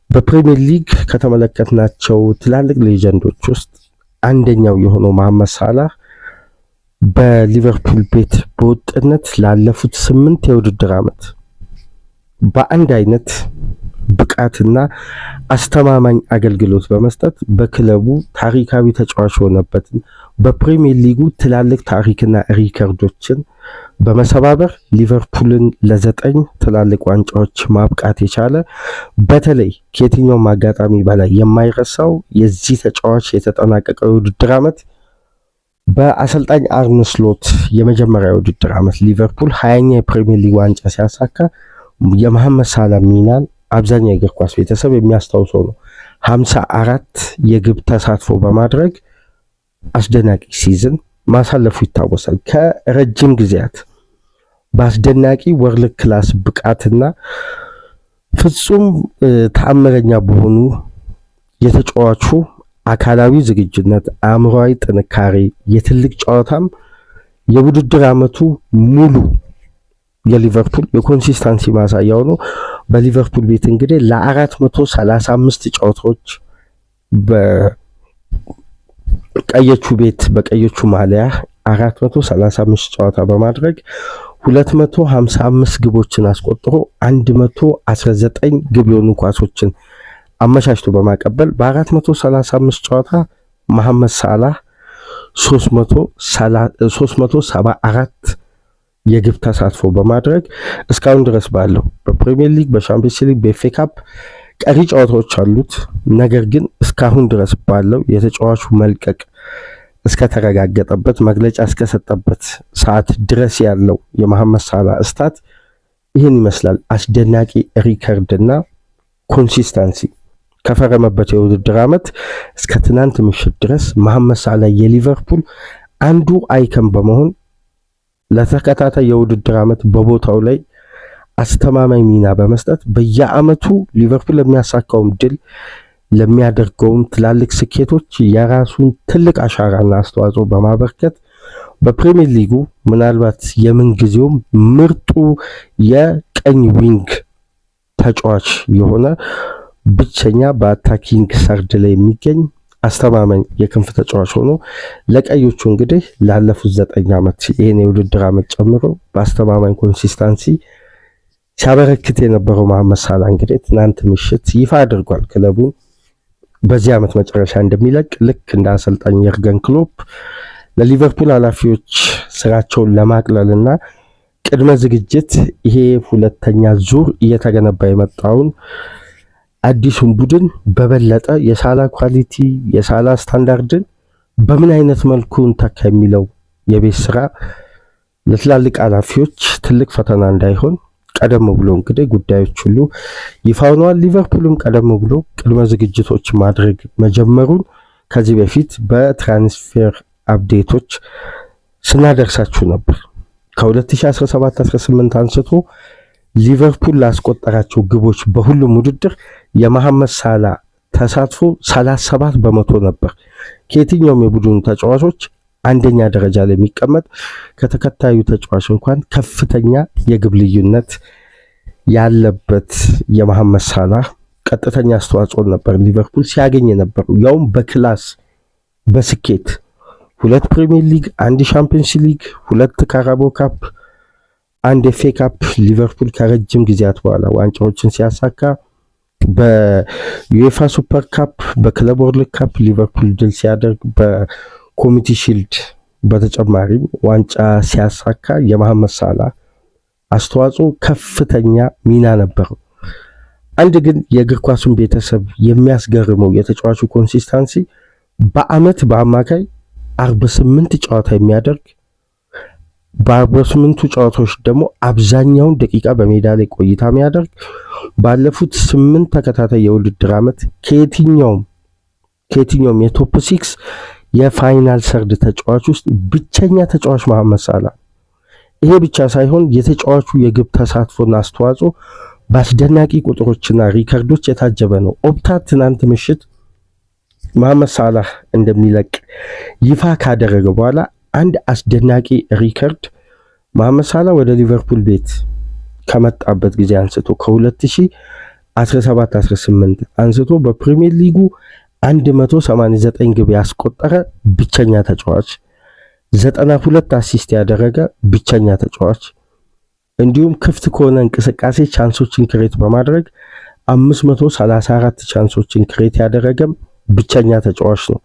በፕሪሚየር ሊግ ከተመለከትናቸው ትላልቅ ሌጀንዶች ውስጥ አንደኛው የሆነው መሐመድ ሳላህ በሊቨርፑል ቤት በወጥነት ላለፉት 8 የውድድር ዓመት በአንድ አይነት ብቃትና አስተማማኝ አገልግሎት በመስጠት በክለቡ ታሪካዊ ተጫዋች ሆነበትን በፕሪሚየር ሊጉ ትላልቅ ታሪክና ሪከርዶችን በመሰባበር ሊቨርፑልን ለ9 ትላልቅ ዋንጫዎች ማብቃት የቻለ በተለይ ከየትኛውም አጋጣሚ በላይ የማይረሳው የዚህ ተጫዋች የተጠናቀቀው የውድድር ዓመት በአሰልጣኝ አርነ ስሎት የመጀመሪያ የውድድር ዓመት ሊቨርፑል 20ኛ የፕሪሚየር ሊግ ዋንጫ ሲያሳካ የመሐመድ ሳላህ ሚናን አብዛኛው የእግር ኳስ ቤተሰብ የሚያስታውሰው ነው። 54 የግብ ተሳትፎ በማድረግ አስደናቂ ሲዝን ማሳለፉ ይታወሳል። ከረጅም ጊዜያት በአስደናቂ ወርልድ ክላስ ብቃትና ፍጹም ተአምረኛ በሆኑ የተጫዋቹ አካላዊ ዝግጁነት፣ አእምሯዊ ጥንካሬ፣ የትልቅ ጨዋታም የውድድር ዓመቱ ሙሉ የሊቨርፑል የኮንሲስታንሲ ማሳያው ነው። በሊቨርፑል ቤት እንግዲህ ለ435 ጨዋታዎች በቀዮቹ ቤት በቀዮቹ ማሊያ 435 ጨዋታ በማድረግ 255 ግቦችን አስቆጥሮ 119 ግብ የሆኑ ኳሶችን አመቻችቶ በማቀበል በ435 ጨዋታ መሐመድ ሳላህ 374 የግብ ተሳትፎ በማድረግ እስካሁን ድረስ ባለው በፕሪሚየር ሊግ፣ በሻምፒየንስ ሊግ፣ በኤፍኤ ካፕ ቀሪ ጨዋታዎች አሉት። ነገር ግን እስካሁን ድረስ ባለው የተጫዋቹ መልቀቅ እስከተረጋገጠበት መግለጫ እስከሰጠበት ሰዓት ድረስ ያለው የመሐመድ ሳላህ እስታት ይህን ይመስላል። አስደናቂ ሪከርድና ኮንሲስታንሲ ከፈረመበት የውድድር ዓመት እስከ ትናንት ምሽት ድረስ መሐመድ ሳላህ የሊቨርፑል አንዱ አይከን በመሆን ለተከታታይ የውድድር ዓመት በቦታው ላይ አስተማማኝ ሚና በመስጠት በየዓመቱ ሊቨርፑል ለሚያሳካውም ድል ለሚያደርገውም ትላልቅ ስኬቶች የራሱን ትልቅ አሻራና አስተዋጽኦ በማበርከት በፕሪሚየር ሊጉ ምናልባት የምንጊዜውም ምርጡ የቀኝ ዊንግ ተጫዋች የሆነ ብቸኛ በአታኪንግ ሰርድ ላይ የሚገኝ አስተማማኝ የክንፍ ተጫዋች ሆኖ ለቀዮቹ እንግዲህ ላለፉት 9 ዓመት ይሄን የውድድር ዓመት ጨምሮ በአስተማማኝ ኮንሲስታንሲ ሲያበረክት የነበረው መሐመድ ሳላህ እንግዲህ ትናንት ምሽት ይፋ አድርጓል ክለቡን በዚህ ዓመት መጨረሻ እንደሚለቅ። ልክ እንደ አሰልጣኝ የርገን ክሎፕ ለሊቨርፑል ኃላፊዎች ስራቸውን ለማቅለልና ቅድመ ዝግጅት ይሄ ሁለተኛ ዙር እየተገነባ የመጣውን አዲሱን ቡድን በበለጠ የሳላህ ኳሊቲ የሳላህ ስታንዳርድን በምን አይነት መልኩ እንተካ የሚለው የቤት ስራ ለትላልቅ ኃላፊዎች ትልቅ ፈተና እንዳይሆን ቀደም ብሎ እንግዲህ ጉዳዮች ሁሉ ይፋ ሆነዋል። ሊቨርፑልም ቀደም ብሎ ቅድመ ዝግጅቶች ማድረግ መጀመሩን ከዚህ በፊት በትራንስፌር አፕዴቶች ስናደርሳችሁ ነበር። ከ2017-18 አንስቶ ሊቨርፑል ላስቆጠራቸው ግቦች በሁሉም ውድድር የመሐመድ ሳላህ ተሳትፎ 37 በመቶ ነበር። ከየትኛውም የቡድኑ ተጫዋቾች አንደኛ ደረጃ ላይ የሚቀመጥ ከተከታዩ ተጫዋች እንኳን ከፍተኛ የግብ ልዩነት ያለበት የመሐመድ ሳላህ ቀጥተኛ አስተዋጽኦ ነበር ሊቨርፑል ሲያገኝ የነበረው ያውም በክላስ በስኬት 2 ፕሪሚየር ሊግ፣ 1 ሻምፒየንስ ሊግ፣ 2 ካራቦ ካፕ፣ 1 ኤፍኤ ካፕ ሊቨርፑል ከረጅም ጊዜያት በኋላ ዋንጫዎችን ሲያሳካ በዩኤፋ ሱፐር ካፕ በክለብ ወርልድ ካፕ ሊቨርፑል ድል ሲያደርግ በኮሚቲ ሺልድ በተጨማሪም ዋንጫ ሲያሳካ የመሐመድ ሳላህ አስተዋጽኦ ከፍተኛ ሚና ነበረው። አንድ ግን የእግር ኳሱን ቤተሰብ የሚያስገርመው የተጫዋቹ ኮንሲስታንሲ በአመት በአማካይ 48 ጨዋታ የሚያደርግ በ48ቱ ጨዋታዎች ደግሞ አብዛኛውን ደቂቃ በሜዳ ላይ ቆይታ የሚያደርግ ባለፉት 8 ተከታታይ የውድድር ዓመት ከየትኛውም የቶፕ 6 የፋይናል ሰርድ ተጫዋች ውስጥ ብቸኛ ተጫዋች መሐመድ ሳላህ። ይሄ ብቻ ሳይሆን የተጫዋቹ የግብ ተሳትፎና አስተዋጽኦ በአስደናቂ ቁጥሮችና ሪከርዶች የታጀበ ነው። ኦፕታ ትናንት ምሽት መሐመድ ሳላህ እንደሚለቅ ይፋ ካደረገ በኋላ አንድ አስደናቂ ሪከርድ መሐመድ ሳላህ ወደ ሊቨርፑል ቤት ከመጣበት ጊዜ አንስቶ ከ2017-18 አንስቶ በፕሪሚየር ሊጉ 189 ግብ ያስቆጠረ ብቸኛ ተጫዋች 92 አሲስት ያደረገ ብቸኛ ተጫዋች እንዲሁም ክፍት ከሆነ እንቅስቃሴ ቻንሶችን ክሬት በማድረግ 534 ቻንሶችን ክሬት ያደረገም ብቸኛ ተጫዋች ነው።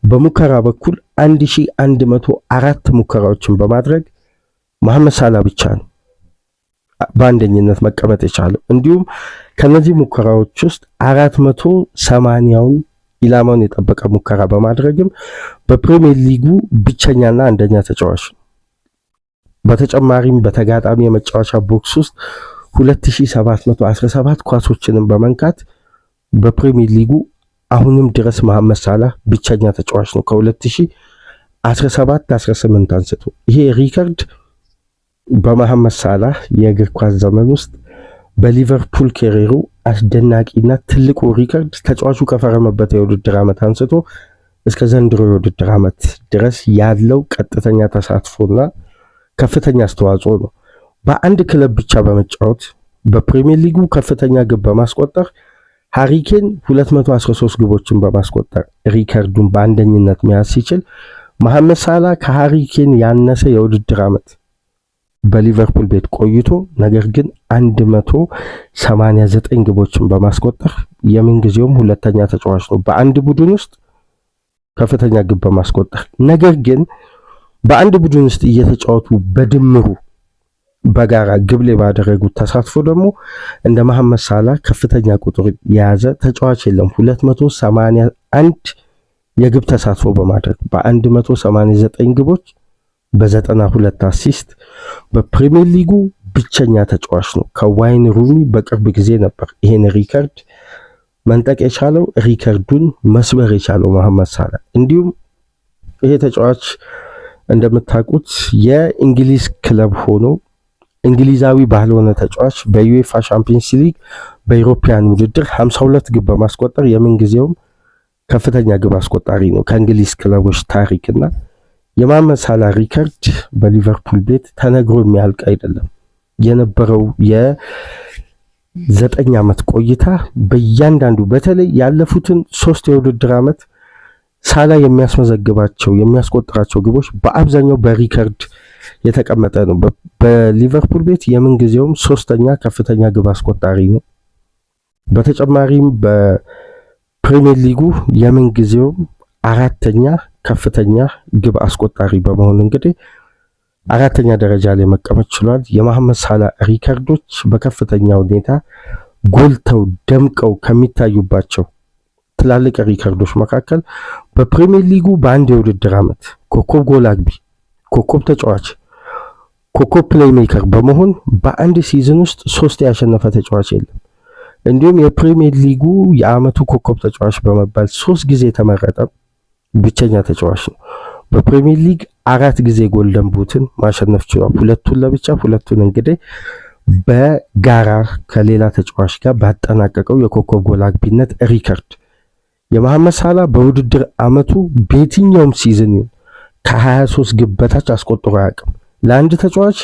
በሙከራ በኩል 1104 ሙከራዎችን በማድረግ መሐመድ ሳላ ብቻ ነው በአንደኝነት መቀመጥ የቻለው። እንዲሁም ከነዚህ ሙከራዎች ውስጥ 480ውን ኢላማውን የጠበቀ ሙከራ በማድረግም በፕሪሚየር ሊጉ ብቸኛና አንደኛ ተጫዋች ነው። በተጨማሪም በተጋጣሚ የመጫወቻ ቦክስ ውስጥ 2717 ኳሶችንም በመንካት በፕሪሚየር ሊጉ አሁንም ድረስ መሐመድ ሳላህ ብቸኛ ተጫዋች ነው ከ2017-18 አንስቶ። ይሄ ሪከርድ በመሐመድ ሳላህ የእግር ኳስ ዘመን ውስጥ በሊቨርፑል ካሪየሩ አስደናቂና ትልቁ ሪከርድ ተጫዋቹ ከፈረመበት የውድድር ዓመት አንስቶ እስከ ዘንድሮ የውድድር ዓመት ድረስ ያለው ቀጥተኛ ተሳትፎና ከፍተኛ አስተዋጽኦ ነው። በአንድ ክለብ ብቻ በመጫወት በፕሪሚየር ሊጉ ከፍተኛ ግብ በማስቆጠር ሃሪኬን 213 ግቦችን በማስቆጠር ሪከርዱን በአንደኝነት መያዝ ሲችል መሐመድ ሳላህ ከሃሪኬን ያነሰ የውድድር ዓመት በሊቨርፑል ቤት ቆይቶ ነገር ግን 189 ግቦችን በማስቆጠር የምንጊዜውም ሁለተኛ ተጫዋች ነው በአንድ ቡድን ውስጥ ከፍተኛ ግብ በማስቆጠር። ነገር ግን በአንድ ቡድን ውስጥ እየተጫወቱ በድምሩ በጋራ ግብ ላይ ባደረጉት ተሳትፎ ደግሞ እንደ መሐመድ ሳላህ ከፍተኛ ቁጥር የያዘ ተጫዋች የለም። 281 የግብ ተሳትፎ በማድረግ በ189 ግቦች በ92 አሲስት በፕሪሚየር ሊጉ ብቸኛ ተጫዋች ነው። ከዋይን ሩኒ በቅርብ ጊዜ ነበር ይሄን ሪከርድ መንጠቅ የቻለው፣ ሪከርዱን መስበር የቻለው መሐመድ ሳላህ። እንዲሁም ይሄ ተጫዋች እንደምታውቁት የእንግሊዝ ክለብ ሆኖ እንግሊዛዊ ባልሆነ ተጫዋች በዩኤፋ ቻምፒየንስ ሊግ በኢሮፒያን ውድድር 52 ግብ በማስቆጠር የምንጊዜውም ከፍተኛ ግብ አስቆጣሪ ነው ከእንግሊዝ ክለቦች ታሪክና የመሐመድ ሳላህ ሪከርድ በሊቨርፑል ቤት ተነግሮ የሚያልቅ አይደለም። የነበረው የ9 ዓመት ቆይታ በእያንዳንዱ በተለይ ያለፉትን 3 የውድድር ዓመት ሳላህ የሚያስመዘግባቸው የሚያስቆጥራቸው ግቦች በአብዛኛው በሪከርድ የተቀመጠ ነው። በሊቨርፑል ቤት የምንጊዜውም 3ኛ ከፍተኛ ግብ አስቆጣሪ ነው። በተጨማሪም በፕሪሚየር ሊጉ የምንጊዜውም 4ኛ ከፍተኛ ግብ አስቆጣሪ በመሆን እንግዲህ 4ኛ ደረጃ ላይ መቀመጥ ችሏል። የመሐመድ ሳላህ ሪከርዶች በከፍተኛ ሁኔታ ጎልተው ደምቀው ከሚታዩባቸው ትላልቅ ሪከርዶች መካከል በፕሪሚየር ሊጉ በአንድ የውድድር ዓመት ኮከብ ጎል አግቢ፣ ኮከብ ተጫዋች፣ ኮከብ ፕሌይሜከር በመሆን በአንድ ሲዝን ውስጥ 3 ያሸነፈ ተጫዋች የለም። እንዲሁም የፕሪሚየር ሊጉ የዓመቱ ኮከብ ተጫዋች በመባል 3 ጊዜ የተመረጠ ብቸኛ ተጫዋች ነው። በፕሪሚየር ሊግ 4 ጊዜ ጎልደን ቡትን ማሸነፍ ችሏል። 2ቱን ለብቻ 2ቱን እንግዲህ በጋራ ከሌላ ተጫዋች ጋር ባጠናቀቀው የኮከብ ጎል አግቢነት ሪከርድ የመሐመድ ሳላህ በውድድር ዓመቱ በየትኛውም ሲዝን ከ23 ግብ በታች አስቆጥሮ አያውቅም። ለአንድ ተጫዋች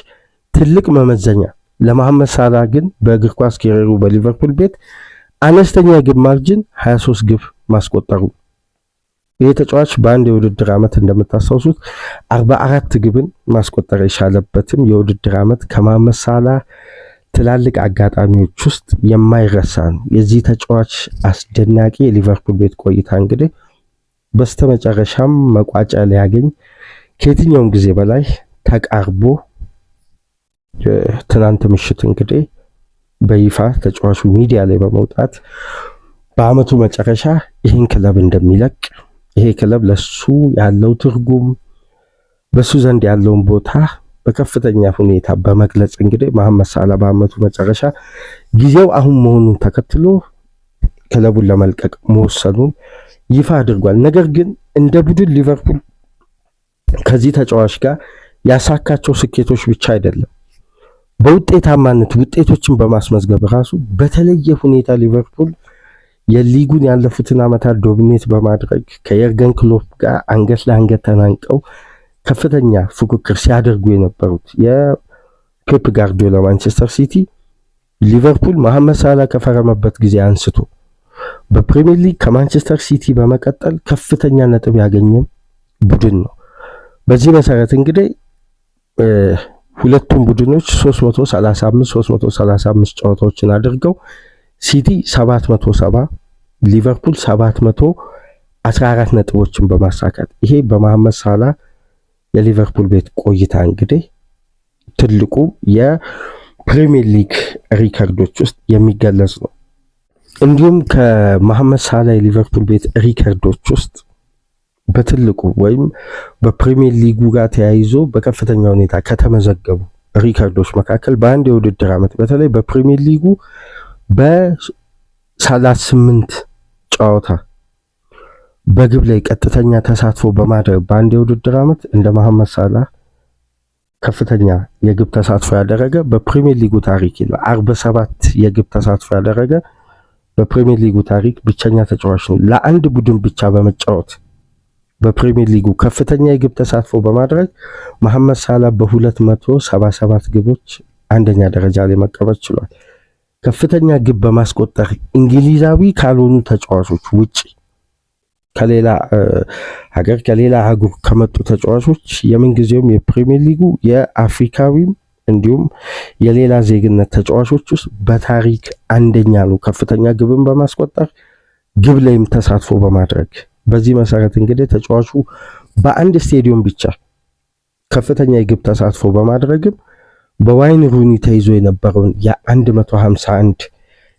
ትልቅ መመዘኛ፣ ለመሐመድ ሳላህ ግን በእግር ኳስ ካሪየሩ በሊቨርፑል ቤት አነስተኛ የግብ ማርጅን 23 ግብ ማስቆጠሩ። ይህ ተጫዋች በአንድ የውድድር ዓመት እንደምታስታውሱት 44 ግብን ማስቆጠር የቻለበትም የውድድር ዓመት ከመሐመድ ሳላህ ትላልቅ አጋጣሚዎች ውስጥ የማይረሳ ነው። የዚህ ተጫዋች አስደናቂ የሊቨርፑል ቤት ቆይታ እንግዲህ በስተመጨረሻም መቋጫ ሊያገኝ ከየትኛውም ጊዜ በላይ ተቃርቦ ትናንት ምሽት እንግዲህ በይፋ ተጫዋቹ ሚዲያ ላይ በመውጣት በአመቱ መጨረሻ ይህን ክለብ እንደሚለቅ፣ ይሄ ክለብ ለሱ ያለው ትርጉም በሱ ዘንድ ያለውን ቦታ በከፍተኛ ሁኔታ በመግለጽ እንግዲህ መሐመድ ሳላህ በአመቱ መጨረሻ ጊዜው አሁን መሆኑን ተከትሎ ክለቡን ለመልቀቅ መወሰኑን ይፋ አድርጓል። ነገር ግን እንደ ቡድን ሊቨርፑል ከዚህ ተጫዋች ጋር ያሳካቸው ስኬቶች ብቻ አይደለም፣ በውጤታማነት ውጤቶችን በማስመዝገብ ራሱ በተለየ ሁኔታ ሊቨርፑል የሊጉን ያለፉትን ዓመታት ዶሚኔት በማድረግ ከየርገን ክሎፕ ጋር አንገት ለአንገት ተናንቀው ከፍተኛ ፉክክር ሲያደርጉ የነበሩት የፔፕ ጋርዲዮላ ማንቸስተር ሲቲ ሊቨርፑል መሐመድ ሳላህ ከፈረመበት ጊዜ አንስቶ በፕሪሚየር ሊግ ከማንቸስተር ሲቲ በመቀጠል ከፍተኛ ነጥብ ያገኘ ቡድን ነው። በዚህ መሰረት እንግዲህ ሁለቱም ቡድኖች 335 ጨዋታዎችን አድርገው ሲቲ 770 ሊቨርፑል 714 ነጥቦችን በማሳካት ይሄ በመሐመድ ሳላህ የሊቨርፑል ቤት ቆይታ እንግዲህ ትልቁ የፕሪሚየር ሊግ ሪከርዶች ውስጥ የሚገለጽ ነው። እንዲሁም ከመሐመድ ሳላህ የሊቨርፑል ቤት ሪከርዶች ውስጥ በትልቁ ወይም በፕሪሚየር ሊጉ ጋር ተያይዞ በከፍተኛ ሁኔታ ከተመዘገቡ ሪከርዶች መካከል በአንድ የውድድር ዓመት በተለይ በፕሪሚየር ሊጉ በ38 ጨዋታ በግብ ላይ ቀጥተኛ ተሳትፎ በማድረግ በአንድ የውድድር ዓመት እንደ መሐመድ ሳላህ ከፍተኛ የግብ ተሳትፎ ያደረገ በፕሪሚየር ሊጉ ታሪክ 47 የግብ ተሳትፎ ያደረገ በፕሪሚየር ሊጉ ታሪክ ብቸኛ ተጫዋች ነው። ለአንድ ቡድን ብቻ በመጫወት በፕሪሚየር ሊጉ ከፍተኛ የግብ ተሳትፎ በማድረግ መሐመድ ሳላህ በ277 ግቦች አንደኛ ደረጃ ላይ መቀመጥ ችሏል። ከፍተኛ ግብ በማስቆጠር እንግሊዛዊ ካልሆኑ ተጫዋቾች ውጪ ከሌላ ሀገር ከሌላ አህጉር ከመጡ ተጫዋቾች የምንጊዜውም የፕሪሚየር ሊጉ የአፍሪካዊም እንዲሁም የሌላ ዜግነት ተጫዋቾች ውስጥ በታሪክ አንደኛ ነው፣ ከፍተኛ ግብን በማስቆጠር ግብ ላይም ተሳትፎ በማድረግ። በዚህ መሰረት እንግዲህ ተጫዋቹ በአንድ ስቴዲየም ብቻ ከፍተኛ የግብ ተሳትፎ በማድረግም በዋይን ሩኒ ተይዞ የነበረውን የ151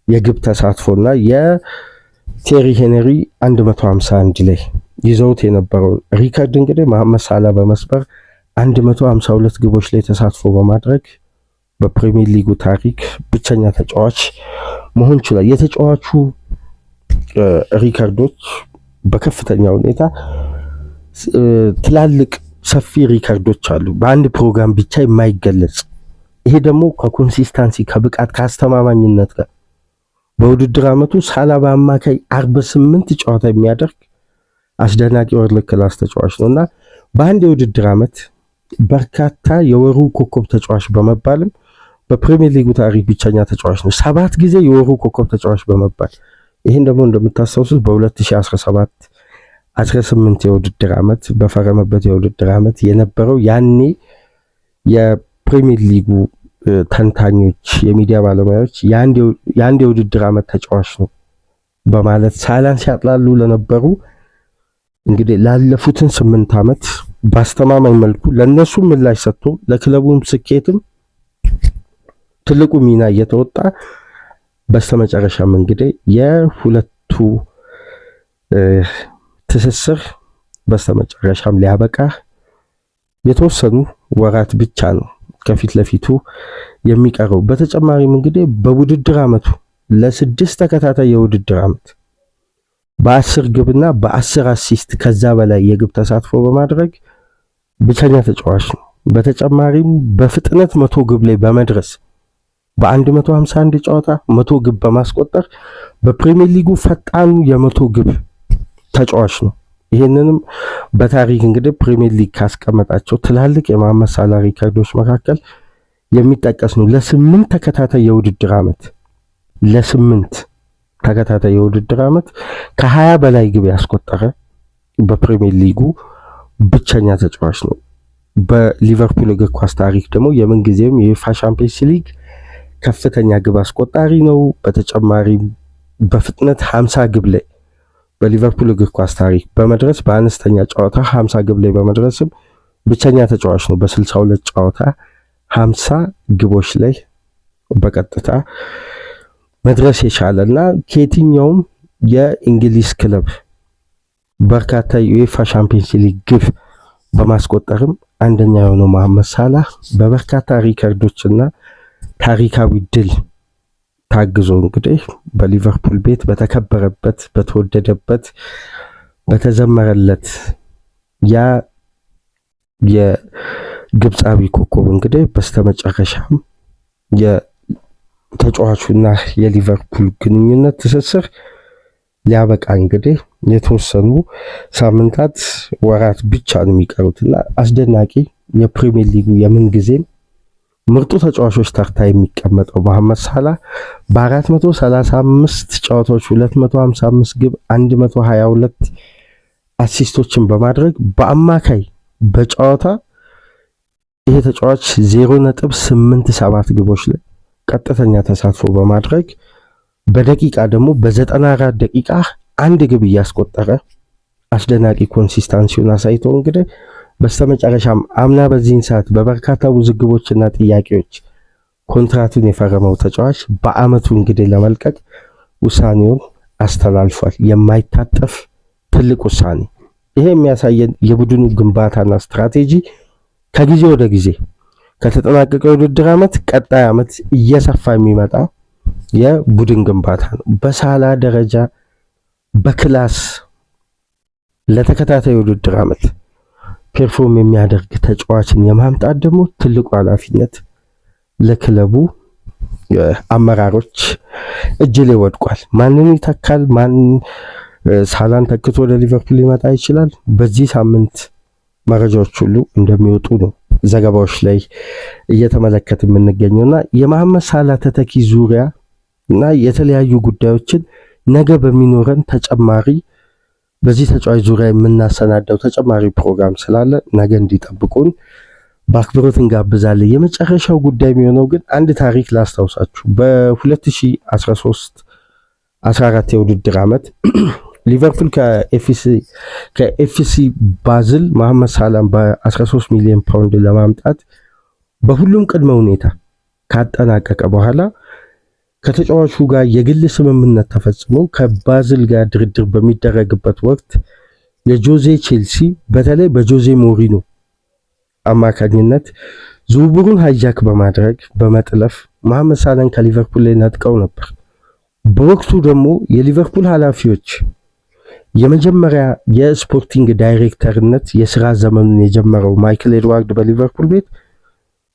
የግብ ተሳትፎና የቴሪ ሄነሪ 151 ላይ ይዘውት የነበረውን ሪከርድ እንግዲህ መሐመድ ሳላህ በመስበር 152 ግቦች ላይ ተሳትፎ በማድረግ በፕሪሚየር ሊጉ ታሪክ ብቸኛ ተጫዋች መሆን ችሏል። የተጫዋቹ ሪከርዶች በከፍተኛ ሁኔታ ትላልቅ ሰፊ ሪከርዶች አሉ፣ በአንድ ፕሮግራም ብቻ የማይገለጽ። ይሄ ደግሞ ከኮንሲስታንሲ ከብቃት ከአስተማማኝነት ጋር በውድድር ዓመቱ ሳላህ በአማካይ 48 ጨዋታ የሚያደርግ አስደናቂ ወርልድ ክላስ ተጫዋች ነውና በአንድ የውድድር ዓመት በርካታ የወሩ ኮከብ ተጫዋች በመባልም በፕሪሚየር ሊጉ ታሪክ ብቸኛ ተጫዋች ነው። 7 ጊዜ የወሩ ኮከብ ተጫዋች በመባል ይህን ደግሞ እንደምታስታውሱት በ2017-18 የውድድር ዓመት በፈረመበት የውድድር ዓመት የነበረው ያኔ የፕሪሚየር ሊጉ ተንታኞች የሚዲያ ባለሙያዎች የአንድ የውድድር ዓመት ተጫዋች ነው በማለት ሳላህን ሲያጥላሉ ለነበሩ እንግዲህ ላለፉትን 8 ዓመት በአስተማማኝ መልኩ ለነሱ ምላሽ ሰጥቶ ለክለቡም ስኬትም ትልቁ ሚና እየተወጣ በስተመጨረሻም እንግዲህ የሁለቱ ትስስር በስተመጨረሻም ሊያበቃ የተወሰኑ ወራት ብቻ ነው ከፊት ለፊቱ የሚቀረው። በተጨማሪም እንግዲህ በውድድር ዓመቱ ለ6 ተከታታይ የውድድር ዓመት በ10 ግብና በ10 አሲስት ከዛ በላይ የግብ ተሳትፎ በማድረግ ብቸኛ ተጫዋች ነው። በተጨማሪም በፍጥነት 100 ግብ ላይ በመድረስ በ151 ጨዋታ 100 ግብ በማስቆጠር በፕሪሚየር ሊጉ ፈጣኑ የ100 ግብ ተጫዋች ነው። ይህንንም በታሪክ እንግዲህ ፕሪሚየር ሊግ ካስቀመጣቸው ትላልቅ የመሐመድ ሳላህ ሪከርዶች መካከል የሚጠቀስ ነው። ለ8 ተከታታይ የውድድር ዓመት ከ20 በላይ ግብ ያስቆጠረ በፕሪሚየር ሊጉ ብቸኛ ተጫዋች ነው። በሊቨርፑል እግር ኳስ ታሪክ ደግሞ የምንጊዜም የዩኤፋ ቻምፒየንስ ሊግ ከፍተኛ ግብ አስቆጣሪ ነው። በተጨማሪም በፍጥነት 50 ግብ ላይ በሊቨርፑል እግር ኳስ ታሪክ በመድረስ በአነስተኛ ጨዋታ 50 ግብ ላይ በመድረስም ብቸኛ ተጫዋች ነው። በ62 ጨዋታ 50 ግቦች ላይ በቀጥታ መድረስ የቻለና ከየትኛውም የእንግሊዝ ክለብ በርካታ የዩኤፋ ቻምፒየንስ ሊግ ግብ በማስቆጠርም አንደኛ የሆነው መሐመድ ሳላህ በበርካታ ሪከርዶችና ታሪካዊ ድል ታግዞ እንግዲህ በሊቨርፑል ቤት በተከበረበት በተወደደበት በተዘመረለት ያ የግብፃዊ ኮከብ እንግዲህ በስተመጨረሻም የተጫዋቹና የሊቨርፑል ግንኙነት ትስስር ሊያበቃ እንግዲህ የተወሰኑ ሳምንታት ወራት ብቻ ነው የሚቀሩትና አስደናቂ የፕሪሚየር ሊጉ የምንጊዜም ምርጡ ተጫዋቾች ተርታ የሚቀመጠው መሐመድ ሳላህ በ435 ጨዋታዎች 255 ግብ 122 አሲስቶችን በማድረግ በአማካይ በጨዋታ ይሄ ተጫዋች 0.87 ግቦች ላይ ቀጥተኛ ተሳትፎ በማድረግ በደቂቃ ደግሞ በ94 ደቂቃ አንድ ግብ እያስቆጠረ አስደናቂ ኮንሲስታንሲውን አሳይቶ እንግዲህ በስተመጨረሻም አምና በዚህን ሰዓት በበርካታ ውዝግቦችና ጥያቄዎች ኮንትራቱን የፈረመው ተጫዋች በአመቱ እንግዲህ ለመልቀቅ ውሳኔውን አስተላልፏል። የማይታጠፍ ትልቅ ውሳኔ። ይሄ የሚያሳየን የቡድኑ ግንባታና ስትራቴጂ ከጊዜ ወደ ጊዜ ከተጠናቀቀ የውድድር ዓመት ቀጣይ ዓመት እየሰፋ የሚመጣ የቡድን ግንባታ ነው። በሳላ ደረጃ በክላስ ለተከታታይ የውድድር ዓመት ፐርፎርም የሚያደርግ ተጫዋችን የማምጣት ደግሞ ትልቁ ኃላፊነት ለክለቡ አመራሮች እጅ ላይ ወድቋል። ማንን ይተካል? ማን ሳላን ተክቶ ወደ ሊቨርፑል ሊመጣ ይችላል? በዚህ ሳምንት መረጃዎች ሁሉ እንደሚወጡ ነው ዘገባዎች ላይ እየተመለከት የምንገኘውና የመሐመድ ሳላ ተተኪ ዙሪያ እና የተለያዩ ጉዳዮችን ነገ በሚኖረን ተጨማሪ በዚህ ተጫዋች ዙሪያ የምናሰናዳው ተጨማሪ ፕሮግራም ስላለ ነገ እንዲጠብቁን በአክብሮት እንጋብዛለን። የመጨረሻው ጉዳይ የሚሆነው ግን አንድ ታሪክ ላስታውሳችሁ። በ2013-14 የውድድር ዓመት ሊቨርፑል ከኤፍሲ ባዝል መሐመድ ሳላን በ13 ሚሊዮን ፓውንድ ለማምጣት በሁሉም ቅድመ ሁኔታ ካጠናቀቀ በኋላ ከተጫዋቹ ጋር የግል ስምምነት ተፈጽሞ ከባዝል ጋር ድርድር በሚደረግበት ወቅት የጆዜ ቼልሲ በተለይ በጆዜ ሞሪኖ አማካኝነት ዝውውሩን ሃይጃክ በማድረግ በመጥለፍ መሐመድ ሳላን ከሊቨርፑል ላይ ነጥቀው ነበር። በወቅቱ ደግሞ የሊቨርፑል ኃላፊዎች የመጀመሪያ የስፖርቲንግ ዳይሬክተርነት የሥራ ዘመኑን የጀመረው ማይክል ኤድዋርድ በሊቨርፑል ቤት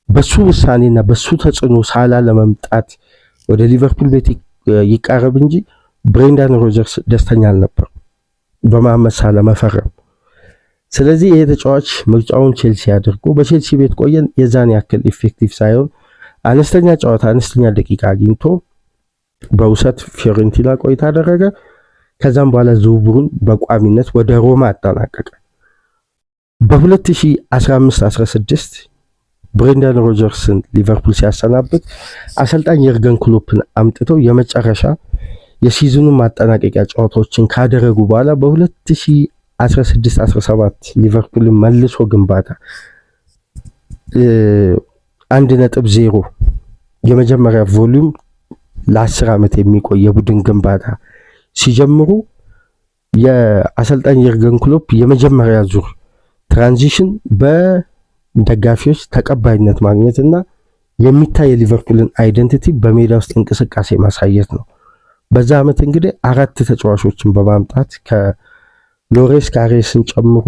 በሱ ውሳኔና በሱ ተጽዕኖ ሳላ ለመምጣት ወደ ሊቨርፑል ቤት ይቃረብ እንጂ ብሬንዳን ሮጀርስ ደስተኛ አልነበር በመሐመድ ሳላ መፈረም። ስለዚህ ይሄ ተጫዋች ምርጫውን ቼልሲ አድርጎ በቼልሲ ቤት ቆየን። የዛን ያክል ኢፌክቲቭ ሳይሆን አነስተኛ ጨዋታ አነስተኛ ደቂቃ አግኝቶ በውሰት ፊዮሬንቲና ቆይታ አደረገ። ከዛም በኋላ ዝውውሩን በቋሚነት ወደ ሮማ አጠናቀቀ። በ2015-16 ብሬንዳን ሮጀርስን ሊቨርፑል ሲያሰናብት አሰልጣኝ የርገን ክሎፕን አምጥተው የመጨረሻ የሲዝኑን ማጠናቀቂያ ጨዋታዎችን ካደረጉ በኋላ በ2016-17 ሊቨርፑልን መልሶ ግንባታ 1.0 የመጀመሪያ ቮሊዩም ለ10 ዓመት የሚቆይ የቡድን ግንባታ ሲጀምሩ የአሰልጣኝ የርገን ክሎፕ የመጀመሪያ ዙር ትራንዚሽን በደጋፊዎች ተቀባይነት ማግኘትና የሚታይ የሊቨርፑልን አይደንቲቲ በሜዳ ውስጥ እንቅስቃሴ ማሳየት ነው። በዛ ዓመት እንግዲህ 4 ተጫዋቾችን በማምጣት ከሎሬስ ካሬስን ጨምሮ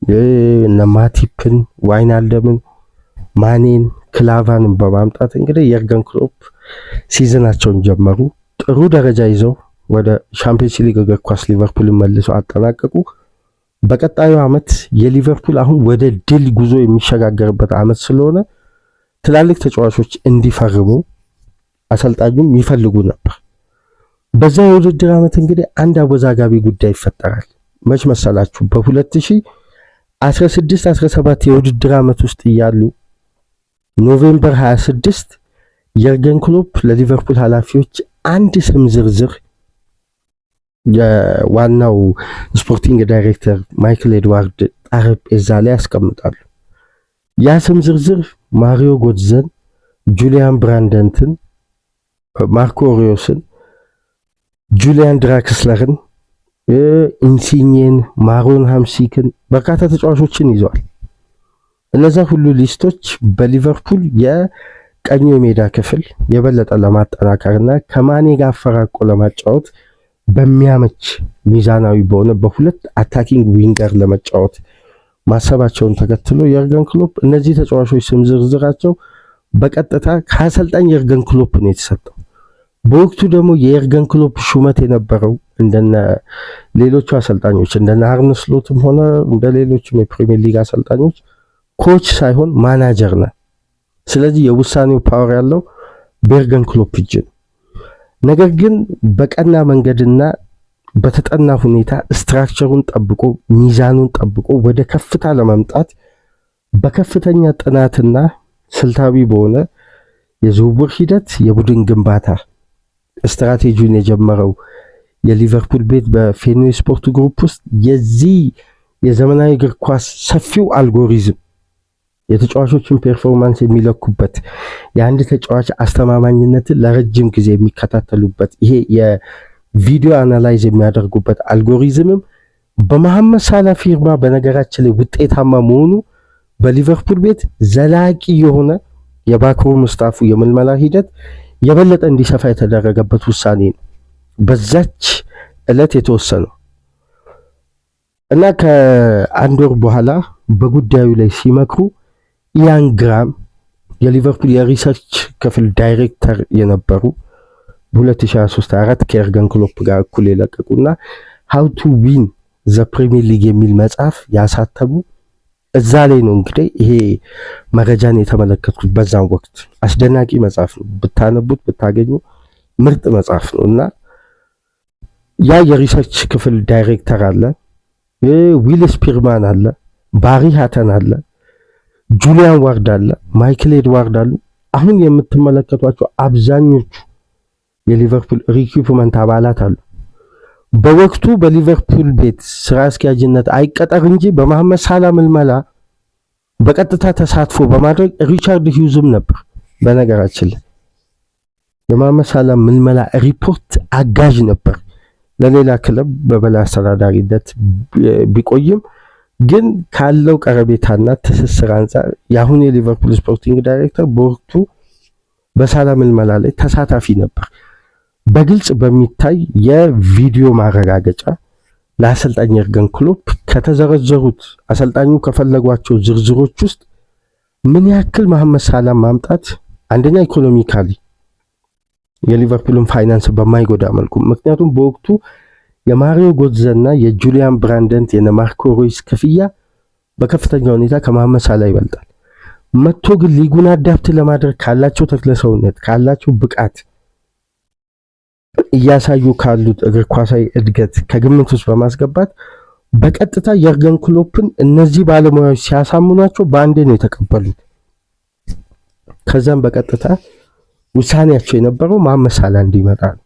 እነ ማቲፕን፣ ዋይናልደምን፣ ማኔን፣ ክላቫንን በማምጣት እንግዲህ የርገን ክሎፕ ሲዝናቸውን ጀመሩ። ጥሩ ደረጃ ይዘው ወደ ሻምፒዮንስ ሊግ እግር ኳስ ሊቨርፑልን መልሰው አጠናቀቁ። በቀጣዩ ዓመት የሊቨርፑል አሁን ወደ ድል ጉዞ የሚሸጋገርበት ዓመት ስለሆነ ትላልቅ ተጫዋቾች እንዲፈርሙ አሰልጣኙም ይፈልጉ ነበር። በዛ የውድድር ዓመት እንግዲህ አንድ አወዛጋቢ ጉዳይ ይፈጠራል። መች መሰላችሁ? በ2016-17 የውድድር ዓመት ውስጥ እያሉ ኖቬምበር 26 የርገን ክሎፕ ለሊቨርፑል ኃላፊዎች አንድ ስም ዝርዝር የዋናው ስፖርቲንግ ዳይሬክተር ማይክል ኤድዋርድ ጠረጴዛ ላይ ያስቀምጣሉ። ያ ስም ዝርዝር ማሪዮ ጎትዘን፣ ጁሊያን ብራንደንትን፣ ማርኮ ሪዮስን፣ ጁሊያን ድራክስለርን፣ ኢንሲኝን፣ ማሮን ሃምሲክን በርካታ ተጫዋቾችን ይዘዋል። እነዛ ሁሉ ሊስቶች በሊቨርፑል የቀኙ የሜዳ ክፍል የበለጠ ለማጠናከርና ከማኔ ጋር አፈራቆ ለማጫወት በሚያመች ሚዛናዊ በሆነ በሁለት አታኪንግ ዊንገር ለመጫወት ማሰባቸውን ተከትሎ የርገን ክሎፕ እነዚህ ተጫዋቾች ስም ዝርዝራቸው በቀጥታ ከአሰልጣኝ የርገን ክሎፕ ነው የተሰጠው። በወቅቱ ደግሞ የየርገን ክሎፕ ሹመት የነበረው እንደነ ሌሎቹ አሰልጣኞች እንደነ አርነ ስሎትም ሆነ እንደ ሌሎችም የፕሪሚየር ሊግ አሰልጣኞች ኮች ሳይሆን ማናጀር ነው። ስለዚህ የውሳኔው ፓወር ያለው በየርገን ክሎፕ እጅ ነው። ነገር ግን በቀና መንገድና በተጠና ሁኔታ ስትራክቸሩን ጠብቆ ሚዛኑን ጠብቆ ወደ ከፍታ ለመምጣት በከፍተኛ ጥናትና ስልታዊ በሆነ የዝውውር ሂደት የቡድን ግንባታ ስትራቴጂውን የጀመረው የሊቨርፑል ቤት በፌንዌይ ስፖርት ግሩፕ ውስጥ የዚህ የዘመናዊ እግር ኳስ ሰፊው አልጎሪዝም የተጫዋቾችን ፐርፎርማንስ የሚለኩበት የአንድ ተጫዋች አስተማማኝነትን ለረጅም ጊዜ የሚከታተሉበት ይሄ የቪዲዮ አናላይዝ የሚያደርጉበት አልጎሪዝምም በመሐመድ ሳላ ፊርማ በነገራችን ላይ ውጤታማ መሆኑ በሊቨርፑል ቤት ዘላቂ የሆነ የባክሩም ስታፉ የምልመላ ሂደት የበለጠ እንዲሰፋ የተደረገበት ውሳኔ ነው። በዛች ዕለት የተወሰነው እና ከአንድ ወር በኋላ በጉዳዩ ላይ ሲመክሩ ኢያን ግራም የሊቨርፑል የሪሰርች ክፍል ዳይሬክተር የነበሩ በ2023/24 ከኤርገን ክሎፕ ጋር እኩል የለቀቁና ሃው ቱ ዊን ዘ ፕሪሚየር ሊግ የሚል መጽሐፍ ያሳተሙ እዛ ላይ ነው እንግዲህ ይሄ መረጃን የተመለከትኩት። በዛም ወቅት አስደናቂ መጽሐፍ ነው፣ ብታነቡት ብታገኙ ምርጥ መጽሐፍ ነው። እና ያ የሪሰርች ክፍል ዳይሬክተር አለ፣ ዊል ስፒርማን አለ፣ ባሪ ሃተን አለ፣ ጁሊያን ዋርድ አለ፣ ማይክል ኤድዋርድ አሉ። አሁን የምትመለከቷቸው አብዛኞቹ የሊቨርፑል ሪኩፕመንት አባላት አሉ። በወቅቱ በሊቨርፑል ቤት ስራ አስኪያጅነት አይቀጠር እንጂ በመሐመድ ሳላ ምልመላ በቀጥታ ተሳትፎ በማድረግ ሪቻርድ ሂውዝም ነበር። በነገራችን ላይ የመሐመድ ሳላ ምልመላ ሪፖርት አጋዥ ነበር። ለሌላ ክለብ በበላይ አስተዳዳሪነት ቢቆይም ግን ካለው ቀረቤታና ትስስር አንጻር የአሁኑ የሊቨርፑል ስፖርቲንግ ዳይሬክተር በወቅቱ በሳላ ምልመላ ላይ ተሳታፊ ነበር። በግልጽ በሚታይ የቪዲዮ ማረጋገጫ ለአሰልጣኝ ኤርገን ክሎፕ ከተዘረዘሩት አሰልጣኙ ከፈለጓቸው ዝርዝሮች ውስጥ ምን ያክል መሐመድ ሳላ ማምጣት አንደኛ ኢኮኖሚካሊ የሊቨርፑልን ፋይናንስ በማይጎዳ መልኩ፣ ምክንያቱም በወቅቱ የማሪዮ ጎትዘና የጁሊያን ብራንደንት የማርኮ ሮይስ ክፍያ በከፍተኛ ሁኔታ ከመሐመድ ሳላ ይበልጣል። መጥቶ ግን ሊጉን አዳፕት ለማድረግ ካላቸው ተክለሰውነት ካላቸው ብቃት እያሳዩ ካሉት እግር ኳሳዊ እድገት ከግምት ውስጥ በማስገባት በቀጥታ የኤርገን ክሎፕን እነዚህ ባለሙያዎች ሲያሳምኗቸው በአንዴ ነው የተቀበሉት። ከዛም በቀጥታ ውሳኔያቸው የነበረው መሐመድ ሳላ እንዲመጣ ነው።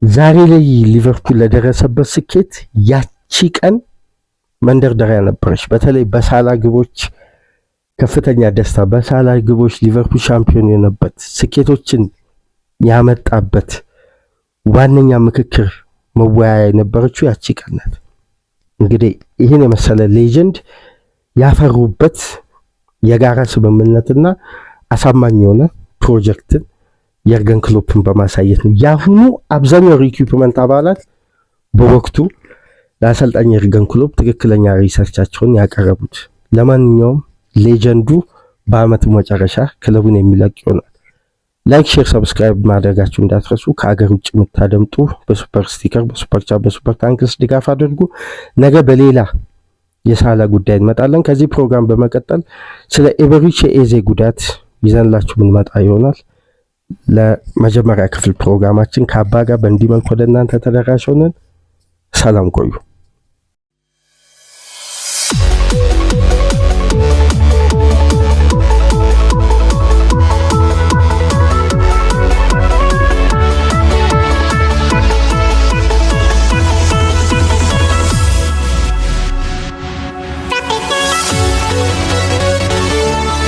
ዛሬ ላይ ሊቨርፑል ለደረሰበት ስኬት ያቺ ቀን መንደርደሪያ ነበረች። በተለይ በሳላ ግቦች ከፍተኛ ደስታ፣ በሳላ ግቦች ሊቨርፑል ሻምፒዮን የሆነበት ስኬቶችን ያመጣበት ዋነኛ ምክክር መወያያ የነበረችው ያቺ ቀን ናት። እንግዲህ ይህን የመሰለ ሌጀንድ ያፈሩበት የጋራ ስምምነትና አሳማኝ የሆነ ፕሮጀክትን የኤርገን ክሎፕን በማሳየት ነው። ያሁኑ አብዛኛው ሪኩፕመንት አባላት በወቅቱ ለአሰልጣኝ ኤርገን ክሎፕ ትክክለኛ ሪሰርቻቸውን ያቀረቡት። ለማንኛውም ሌጀንዱ በአመቱ መጨረሻ ክለቡን የሚለቅ ይሆናል። ላይክ፣ ሼር፣ ሰብስክራይብ ማድረጋችሁ እንዳትረሱ። ከሀገር ውጭ የምታደምጡ በሱፐር ስቲከር፣ በሱፐር ቻት፣ በሱፐር ታንክስ ድጋፍ አድርጉ። ነገ በሌላ የሳላ ጉዳይ እንመጣለን። ከዚህ ፕሮግራም በመቀጠል ስለ ኤበሪቼ ኤዜ ጉዳት ይዘንላችሁ ምንመጣ ይሆናል። ለመጀመሪያ ክፍል ፕሮግራማችን ከአባ ጋር በእንዲህ መልኩ ወደ እናንተ ተደራሽ ሆነን ሰላም ቆዩ።